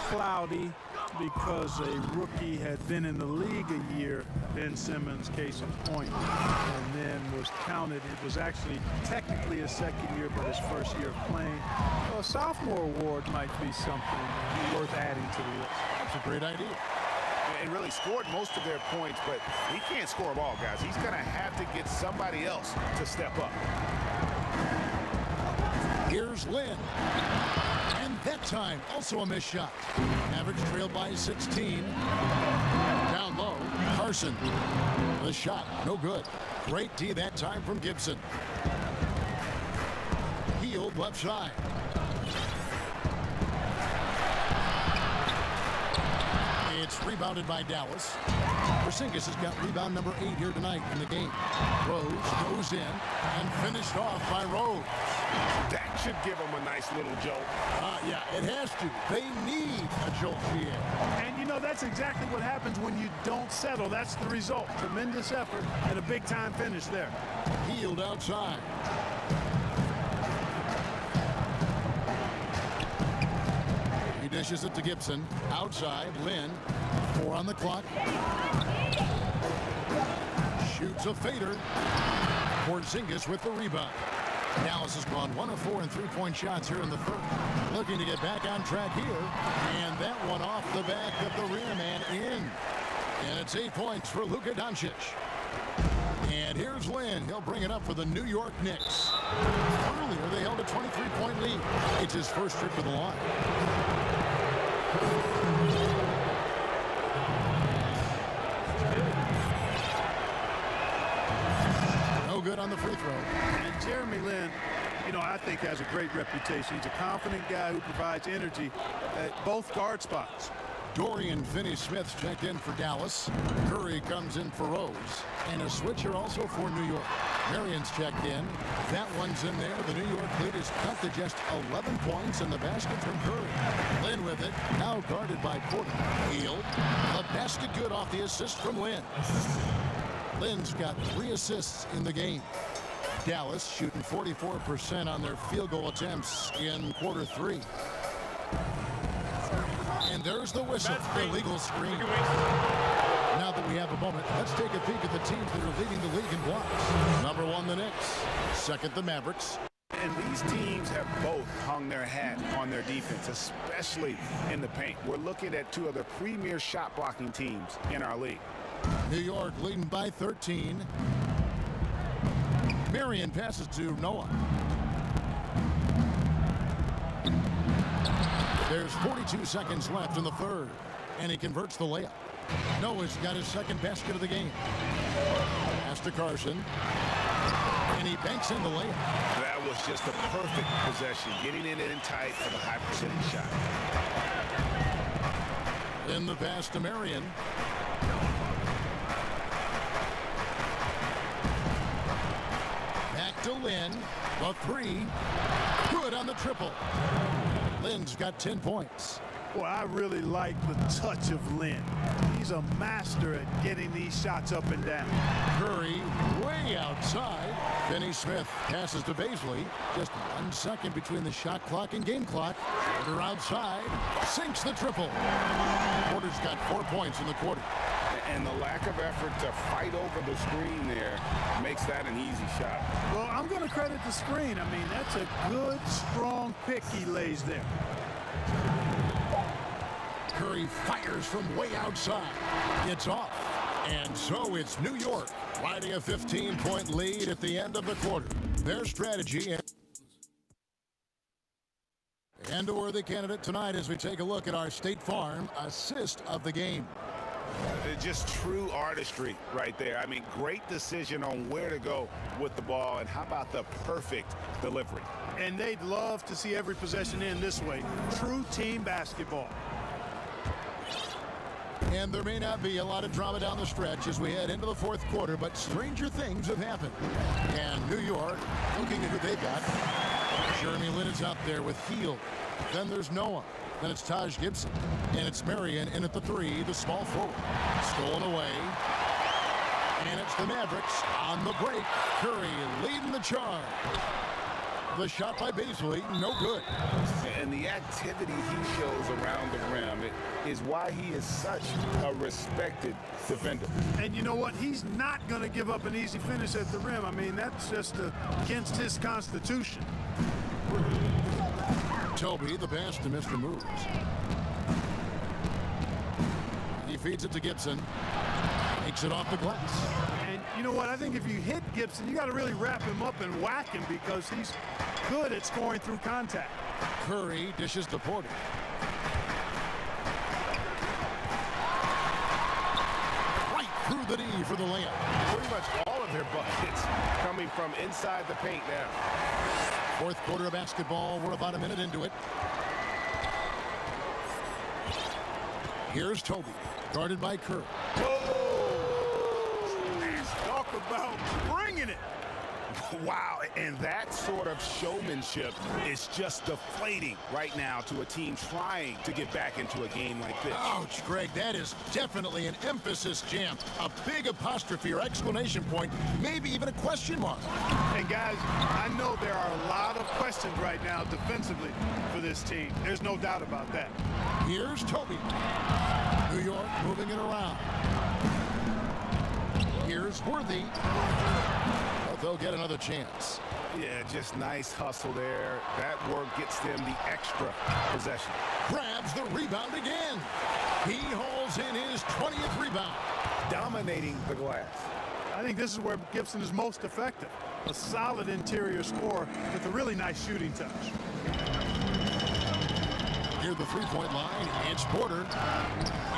cloudy because a rookie had been in the league a year, Ben Simmons, case in point, and then was counted. It was actually technically a second year, but his first year of playing. So a sophomore award might be something worth adding to the list. That's a great idea. And really scored most of their points, but he can't score them all, guys. He's going to have to get somebody else to step up. Here's Lynn. And that time, also a missed shot. Mavericks trailed by 16. Down low, Carson. The shot, no good. Great D that time from Gibson. Healed left side. It's rebounded by Dallas. Porzingis has got rebound number 8 here tonight in the game. Rose goes in and finished off by Rose. That should give him a nice little jolt. Yeah, it has to. They need a jolt here. And you know, that's exactly what happens when you don't settle. That's the result. Tremendous effort and a big-time finish there. Healed outside. He dishes it to Gibson. Outside, Lynn. 4 on the clock. Shoots a fader. Porzingis with the rebound. Dallas has gone 1 of 4 in three-point shots here in the third. Looking to get back on track here. And that one off the back of the rim and in. And it's 8 points for Luka Doncic. And here's Lynn. He'll bring it up for the New York Knicks. Earlier, they held a 23-point lead. It's his first trip to the line. No good on the free throw. And Jeremy Lin, you know, I think has a great reputation. He's a confident guy who provides energy at both guard spots. Dorian Finney-Smith's checked in for Dallas. Curry comes in for Rose. And a switcher also for New York. Marion's checked in. That one's in there. The New York lead is cut to just 11 points in the basket from Curry. Lynn with it. Now guarded by Porter. Healed. The basket good off the assist from Lynn. Lynn's got 3 assists in the game. Dallas shooting 44% on their field goal attempts in quarter 3. And there's the whistle. Illegal screen. Now that we have a moment, let's take a peek at the teams that are leading the league in blocks. Number 1, the Knicks. Second, the Mavericks. And these teams have both hung their hat on their defense, especially in the paint. We're looking at 2 of the premier shot blocking teams in our league. New York leading by 13. Marion passes to Noah. There's 42 seconds left in the third, and he converts the layup. Noah's got his second basket of the game. Pass to Carson, and he banks in the layup. That was just a perfect possession, getting it in tight for the high percentage shot. Then the pass to Marion. Back to Lynn. The 3. Good on the triple. Lynn's got 10 points. Well, I really like the touch of Lynn. He's a master at getting these shots up and down. Curry way outside. Finney-Smith passes to Baisley. Just 1 second between the shot clock and game clock. Porter outside. Sinks the triple. Porter's got 4 points in the quarter. And the lack of effort to fight over the screen there makes that an easy shot. Well, I'm going to credit the screen. I mean, that's a good, strong pick he lays there. Curry fires from way outside. It's off. And so it's New York riding a 15-point lead at the end of the quarter. Their strategy and a worthy candidate tonight as we take a look at our State Farm assist of the game. Just true artistry right there. I mean, great decision on where to go with the ball, and how about the perfect delivery. And they'd love to see every possession end this way. True team basketball. And there may not be a lot of drama down the stretch as we head into the fourth quarter, but stranger things have happened. And New York, looking at who they've got. Jeremy Lin is out there with Hield. Then there's Noah. Then it's Taj Gibson. And it's Marion in at the 3, the small forward. Stolen away. And it's the Mavericks on the break. Curry leading the charge. The shot by Baisley, no good. And the activity he shows around the rim is why he is such a respected defender. And you know what? He's not going to give up an easy finish at the rim. I mean, that's just against his constitution. Toby, the pass to Mr. Moves. He feeds it to Gibson. Takes it off the glass. And you know what? I think if you hit Gibson, you got to really wrap him up and whack him because he's good at scoring through contact. Curry dishes to Porter. Right through the D for the layup. Pretty much all of their buckets coming from inside the paint now. Fourth quarter of basketball. We're about a minute into it. Here's Toby, guarded by Curry. Talk about bringing it. Wow, and that sort of showmanship is just deflating right now to a team trying to get back into a game like this. Ouch, Greg, that is definitely an emphasis jam. A big apostrophe or exclamation point, maybe even a question mark. And guys, I know there are a lot of questions right now defensively for this team. There's no doubt about that. Here's Toby. New York moving it around. Here's Worthy. But they'll get another chance. Yeah, just nice hustle there. That work gets them the extra possession. Grabs the rebound again. He hauls in his 20th rebound. Dominating the glass. I think this is where Gibson is most effective. A solid interior score with a really nice shooting touch. Near the three-point line, it's Porter.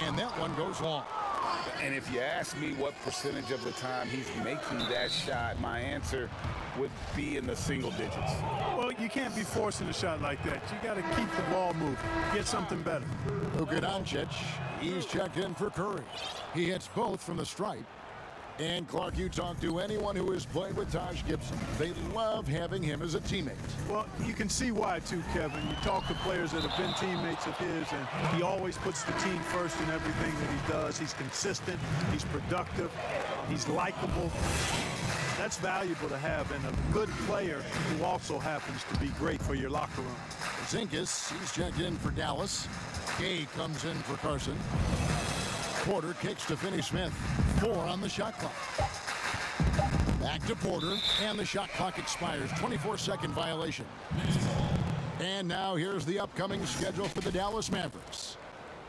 And that one goes long. And if you ask me what percentage of the time he's making that shot, my answer would be in the single digits. Well, you can't be forcing a shot like that. You got to keep the ball moving. Get something better. Luka Doncic, he's checked in for Curry. He hits both from the stripe. And Clark, you talk to anyone who has played with Taj Gibson. They love having him as a teammate. Well, you can see why, too, Kevin. You talk to players that have been teammates of his, and he always puts the team first in everything that he does. He's consistent. He's productive. He's likable. That's valuable to have in a good player who also happens to be great for your locker room. Zinkas, he's checked in for Dallas. Gay comes in for Carson. Porter kicks to Finney-Smith. 4 on the shot clock. Back to Porter, and the shot clock expires. 24-second violation. And now here's the upcoming schedule for the Dallas Mavericks.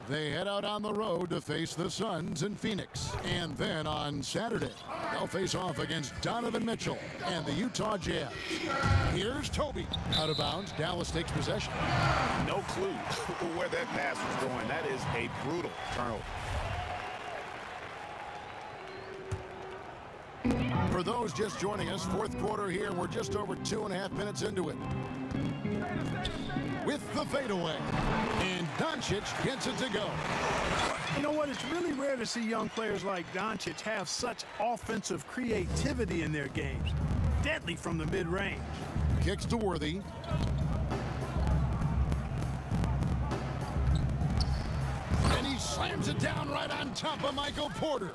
They head out on the road to face the Suns in Phoenix. And then on Saturday, they'll face off against Donovan Mitchell and the Utah Jazz. Here's Toby. Out of bounds, Dallas takes possession. No clue where that pass was going. That is a brutal turnover. For those just joining us, fourth quarter here, we're just over 2.5 minutes into it. With the fadeaway, and Doncic gets it to go. You know what? It's really rare to see young players like Doncic have such offensive creativity in their games. Deadly from the mid-range. Kicks to Worthy. And he slams it down right on top of Michael Porter.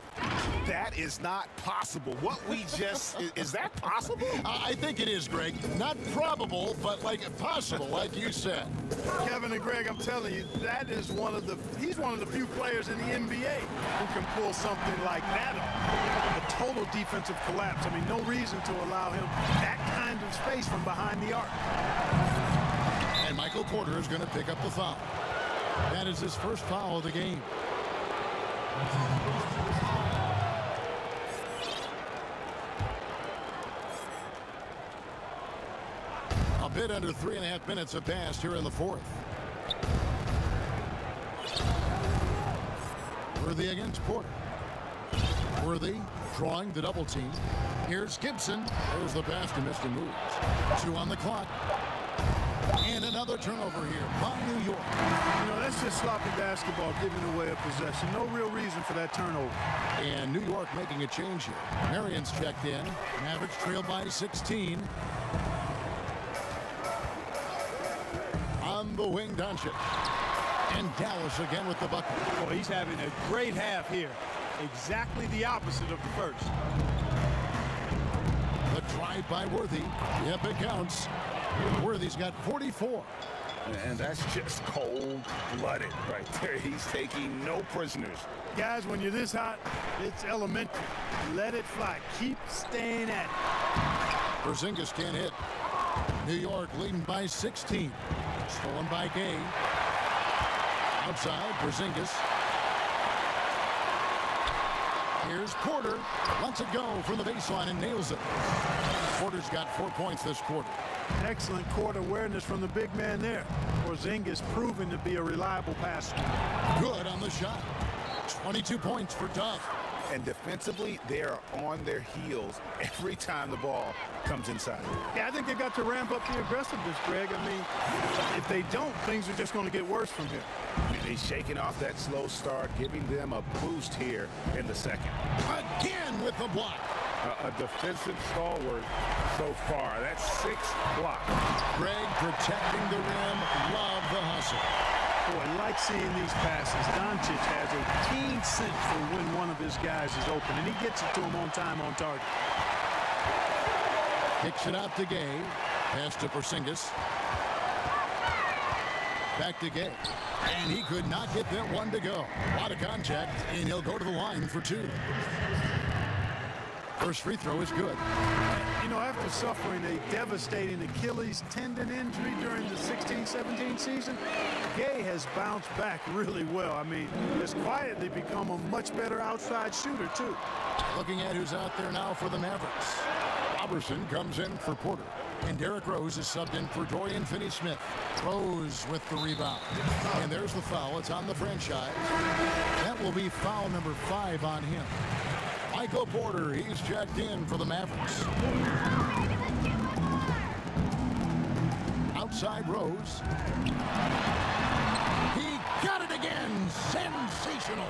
That is not possible. What we just, is that possible? I think it is, Greg. Not probable, but like possible, like you said. Kevin and Greg, I'm telling you, that is he's one of the few players in the NBA who can pull something like that off. A total defensive collapse. I mean, no reason to allow him that kind of space from behind the arc. And Michael Porter is going to pick up the foul. That is his first foul of the game. A bit under 3.5 minutes have passed here in the fourth. Worthy against Porter. Worthy drawing the double team. Here's Gibson. There's the pass to Mr. Moves. 2 on the clock. And another turnover here by New York. You know, that's just sloppy basketball, giving away a possession. No real reason for that turnover. And New York making a change here. Marion's checked in. Mavericks trail by 16. On the wing, Doncic. And Dallas again with the bucket. Oh, he's having a great half here. Exactly the opposite of the first. The drive by Worthy. Yep, it counts. Worthy's got 44. And that's just cold-blooded right there. He's taking no prisoners. Guys, when you're this hot, it's elementary. Let it fly. Keep staying at it. Porzingis can't hit. New York leading by 16. Stolen by Gay. Outside, Porzingis. Here's Porter. Lets it go from the baseline and nails it. Porter's got 4 points this quarter. Excellent court awareness from the big man there. Porzingis proven to be a reliable passer. Good on the shot. 22 points for Duff. And defensively, they are on their heels every time the ball comes inside. Yeah, I think they've got to ramp up the aggressiveness, Greg. I mean, if they don't, things are just going to get worse from here. He's shaking off that slow start, giving them a boost here in the second. Again with the block. A defensive stalwart so far. That's 6 blocks. Greg protecting the rim. Love the hustle. Boy, I like seeing these passes. Doncic has a keen sense for when one of his guys is open, and he gets it to him on time, on target. Kicks it out to Gay. Pass to Porzingis. Back to Gay. And he could not get that one to go. A lot of contact, and he'll go to the line for 2. First free throw is good. You know, after suffering a devastating Achilles tendon injury during the 16-17 season, Gay has bounced back really well. I mean, has quietly become a much better outside shooter, too. Looking at who's out there now for the Mavericks. Robertson comes in for Porter. And Derrick Rose is subbed in for Dorian Finney-Smith. Rose with the rebound. And there's the foul. It's on the franchise. That will be foul number 5 on him. Michael Porter, he's checked in for the Mavericks. Outside Rose. He got it again. Sensational.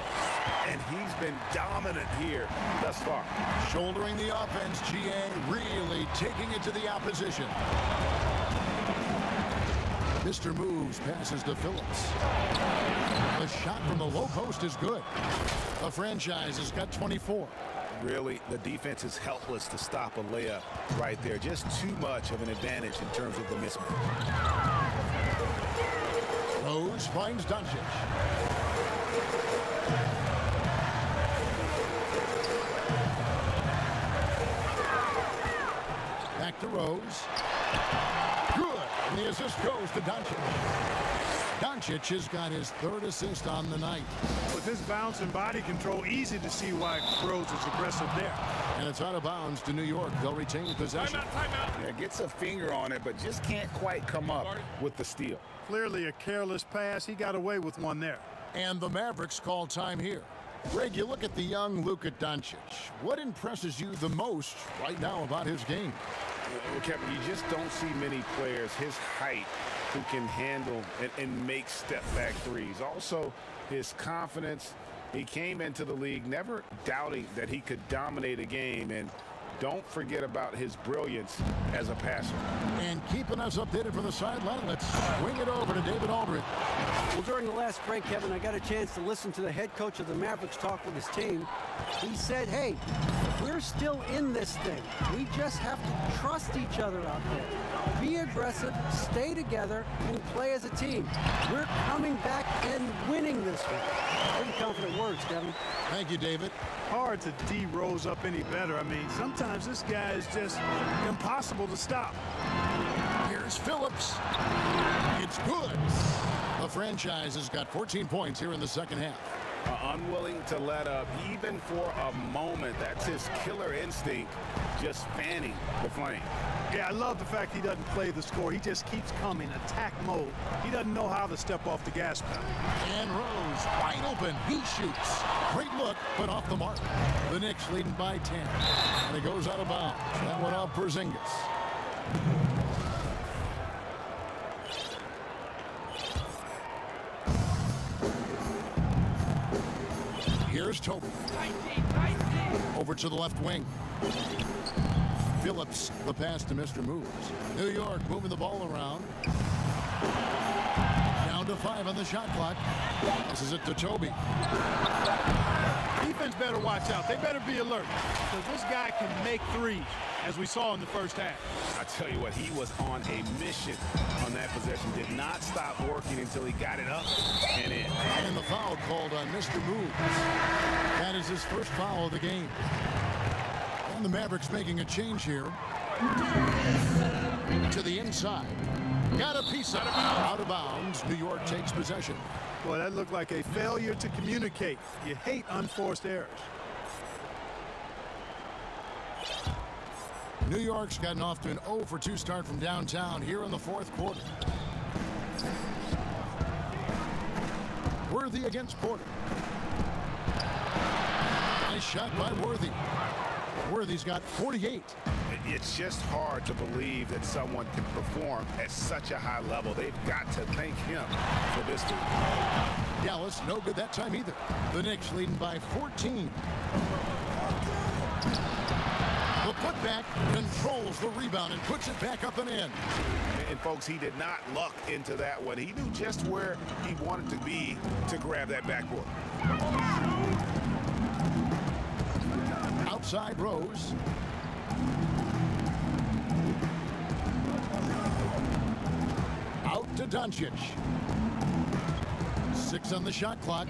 And he's been dominant here thus far. Shouldering the offense, GA really taking it to the opposition. Mr. Moves passes to Phillips. The shot from the low post is good. The franchise has got 24. Really, the defense is helpless to stop a layup right there. Just too much of an advantage in terms of the mismatch. Rose finds Doncic. Back to Rose. Good. And the assist goes to Doncic. Doncic has got his 3rd assist on the night. With his bounce and body control, easy to see why Rose is aggressive there. And it's out of bounds to New York. They'll retain possession. Yeah, gets a finger on it, but just can't quite come up with the steal. Clearly a careless pass. He got away with one there. And the Mavericks call time here. Greg, you look at the young Luka Doncic. What impresses you the most right now about his game? Well, Kevin, you just don't see many players his height who can handle and make step-back threes. Also, his confidence. He came into the league never doubting that he could dominate a game, and don't forget about his brilliance as a passer. And keeping us updated from the sideline, let's swing it over to David Aldridge. Well, during the last break, Kevin, I got a chance to listen to the head coach of the Mavericks talk with his team. He said, hey, we're still in this thing. We just have to trust each other out there. Be aggressive, stay together, and play as a team. We're coming back and winning this one. Pretty confident words, Kevin. Thank you, David. Hard to D Rose up any better. I mean, sometimes this guy is just impossible to stop. Here's Phillips. It's good. The franchise has got 14 points here in the second half. Unwilling to let up even for a moment. That's his killer instinct, just fanning the flame. Yeah, I love the fact he doesn't play the score. He just keeps coming, attack mode. He doesn't know how to step off the gas pedal. And Rose, wide open. He shoots. Great look, but off the mark. The Knicks leading by 10. And it goes out of bounds. That one off Porzingis. Here's Toby. Over to the left wing. Phillips, the pass to Mr. Moves. New York moving the ball around. Down to 5 on the shot clock. This is it to Toby. Defense better watch out. They better be alert because this guy can make threes, as we saw in the first half. I tell you what, he was on a mission on that possession. Did not stop working until he got it up and in. And the foul called on Mr. Moves. That is his first foul of the game. And the Mavericks making a change here. To the inside. Got a piece of it. Out of bounds. New York takes possession. Boy, that looked like a failure to communicate. You hate unforced errors. New York's gotten off to an 0 for 2 start from downtown here in the fourth quarter. Worthy against Porter. Nice shot by Worthy. Worthy's got 48. It's just hard to believe that someone can perform at such a high level. They've got to thank him for this dude. Dallas, no good that time either. The Knicks leading by 14. The putback controls the rebound and puts it back up and in. And folks, he did not luck into that one. He knew just where he wanted to be to grab that backboard. Outside Rose. Out to Doncic. 6 on the shot clock.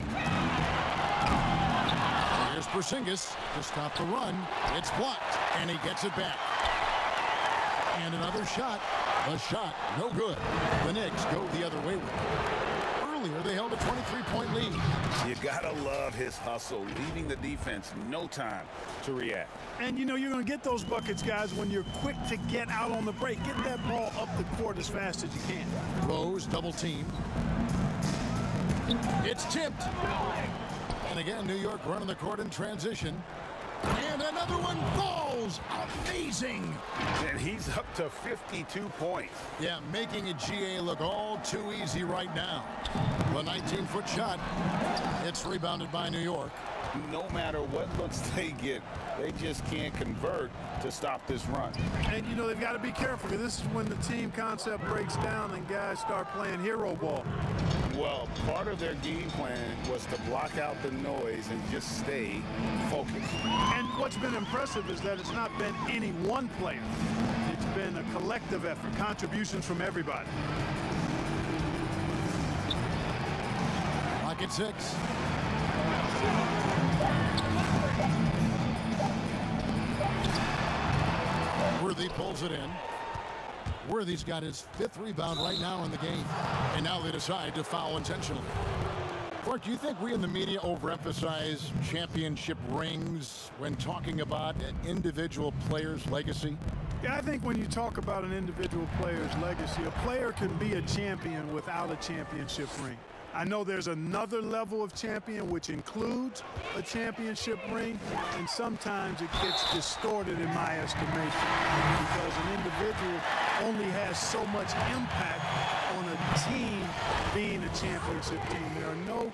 Here's Porzingis to stop the run. It's blocked, and he gets it back. And another shot. A shot, no good. The Knicks go the other way with it. Earlier, they held a 23-point lead. You gotta love his hustle, leaving the defense no time to react. And you know you're going to get those buckets, guys, when you're quick to get out on the break. Get that ball up the court as fast as you can. Rose double team. It's tipped. And again, New York running the court in transition. And another one falls. Amazing. And he's up to 52 points. Yeah, making a GA look all too easy right now. The 19-foot shot. It's rebounded by New York. No matter what looks they get, they just can't convert to stop this run. And, you know, they've got to be careful because this is when the team concept breaks down and guys start playing hero ball. Well, part of their game plan was to block out the noise and just stay focused. And what's been impressive is that it's not been any one player. It's been a collective effort, contributions from everybody. Lock at 6. Worthy pulls it in. Worthy's got his 5th rebound right now in the game. And now they decide to foul intentionally. Clark, do you think we in the media overemphasize championship rings when talking about an individual player's legacy? Yeah, I think when you talk about an individual player's legacy, a player can be a champion without a championship ring. I know there's another level of champion which includes a championship ring, and sometimes it gets distorted in my estimation because an individual only has so much impact on a team being a championship team. There are no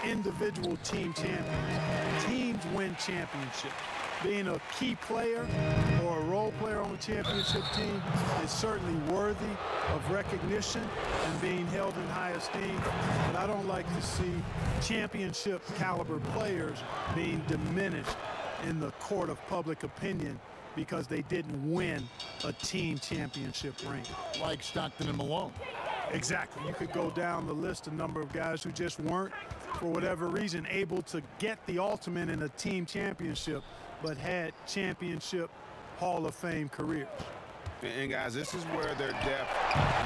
individual team champions. Teams win championships. Being a key player or a role player on a championship team is certainly worthy of recognition and being held in high esteem. But I don't like to see championship caliber players being diminished in the court of public opinion because they didn't win a team championship ring. Like Stockton and Malone. Exactly. You could go down the list, a number of guys who just weren't, for whatever reason, able to get the ultimate in a team championship, but had championship Hall of Fame careers. And guys, this is where their depth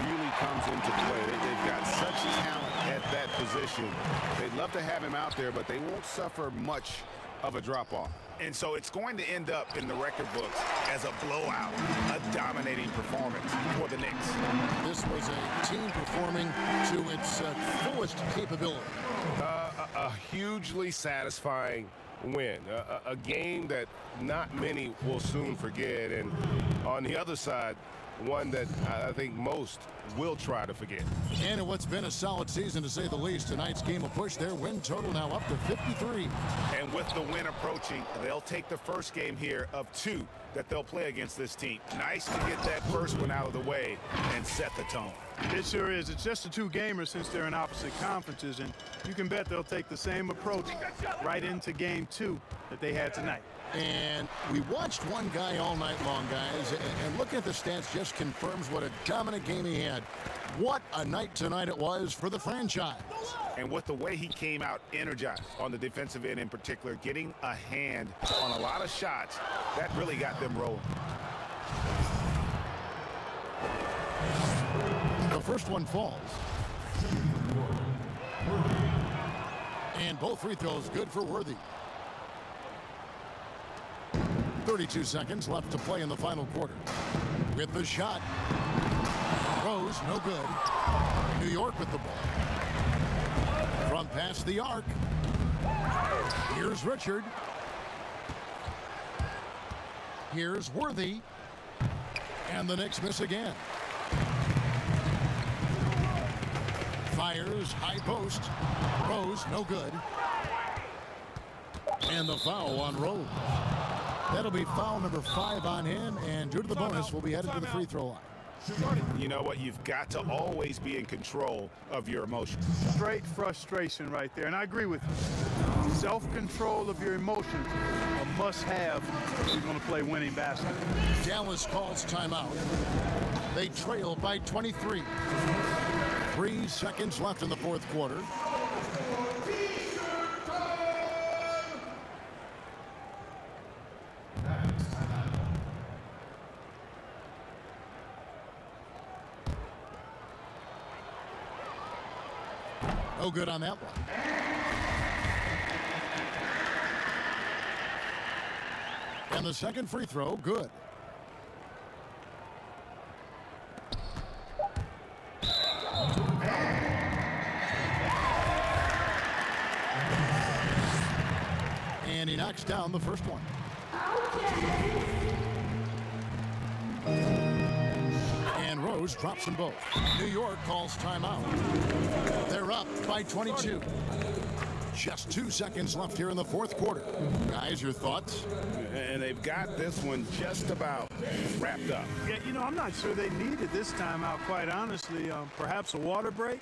really comes into play. They've got such talent at that position. They'd love to have him out there, but they won't suffer much of a drop-off. And so it's going to end up in the record books as a blowout, a dominating performance for the Knicks. This was a team performing to its fullest capability. A hugely satisfying win, a game that not many will soon forget. And on the other side, one that I think most will try to forget. And in what's been a solid season, to say the least, tonight's game will push their win total now up to 53. And with the win approaching, they'll take the first game here of 2 that they'll play against this team. Nice to get that first one out of the way and set the tone. It sure is. It's just a 2-gamer since they're in opposite conferences, and you can bet they'll take the same approach right into game 2 that they had tonight. And we watched one guy all night long, guys, and looking at the stats just confirms what a dominant game he had. What a night tonight it was for the franchise. And with the way he came out energized on the defensive end in particular, getting a hand on a lot of shots, that really got them rolling. The first one falls. And both free throws good for Worthy. 32 seconds left to play in the final quarter. With the shot. Rose, no good. New York with the ball. From past the arc. Here's Richard. Here's Worthy. And the Knicks miss again. Fires, high post. Rose, no good. And the foul on Rose. That'll be foul number 5 on him, and due to the bonus, we'll be headed to the free throw line. You know what? You've got to always be in control of your emotions. Straight frustration right there, and I agree with you. Self-control of your emotions, a must-have if you're going to play winning basketball. Dallas calls timeout. They trail by 23. 3 seconds left in the fourth quarter. No good on that one. And the second free throw, good. And he knocks down the first one. And Rose drops them both. New York calls timeout. They're up by 22. Just 2 seconds left here in the fourth quarter. Guys, your thoughts? And they've got this one just about wrapped up. Yeah, you know, I'm not sure they needed this timeout, quite honestly. Perhaps a water break?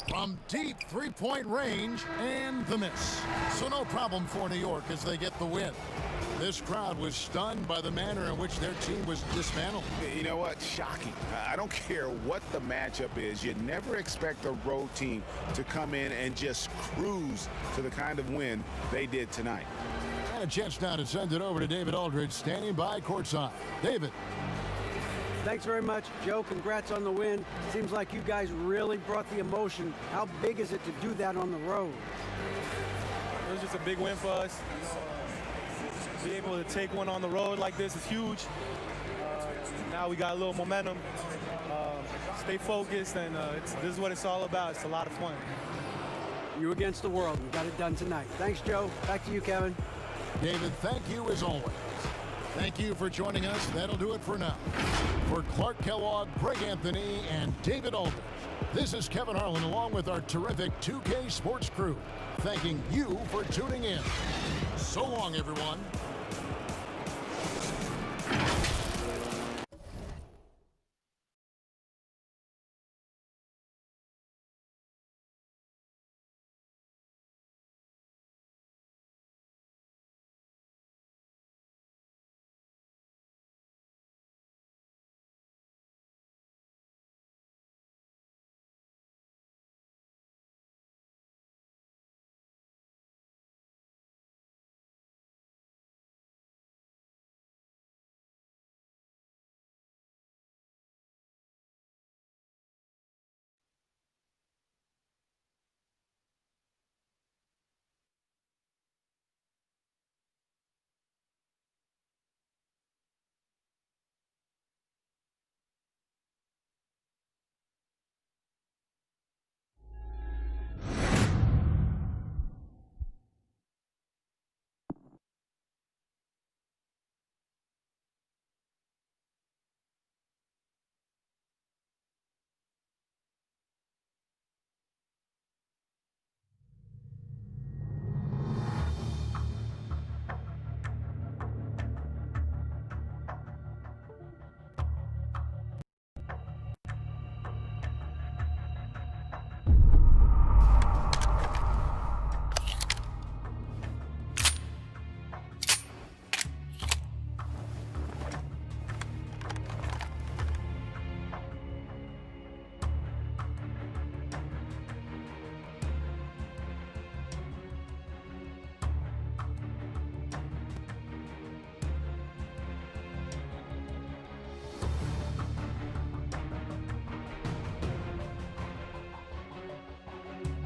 From deep three-point range, and the miss. So no problem for New York as they get the win. This crowd was stunned by the manner in which their team was dismantled. You know what? Shocking. I don't care what the matchup is. You never expect a road team to come in and just cruise to the kind of win they did tonight. And a chance now to send it over to David Aldridge, standing by courtside. David. Thanks very much, Joe. Congrats on the win. Seems like you guys really brought the emotion. How big is it to do that on the road? It was just a big win for us. Be able to take one on the road like this is huge. Now we got a little momentum. Stay focused, and this is what it's all about. It's a lot of fun. You against the world. You got it done tonight. Thanks, Joe. Back to you, Kevin. David, thank you as always. Thank you for joining us. That'll do it for now. For Clark Kellogg, Greg Anthony, and David Aldridge, this is Kevin Harlan along with our terrific 2K Sports crew, thanking you for tuning in. So long, everyone.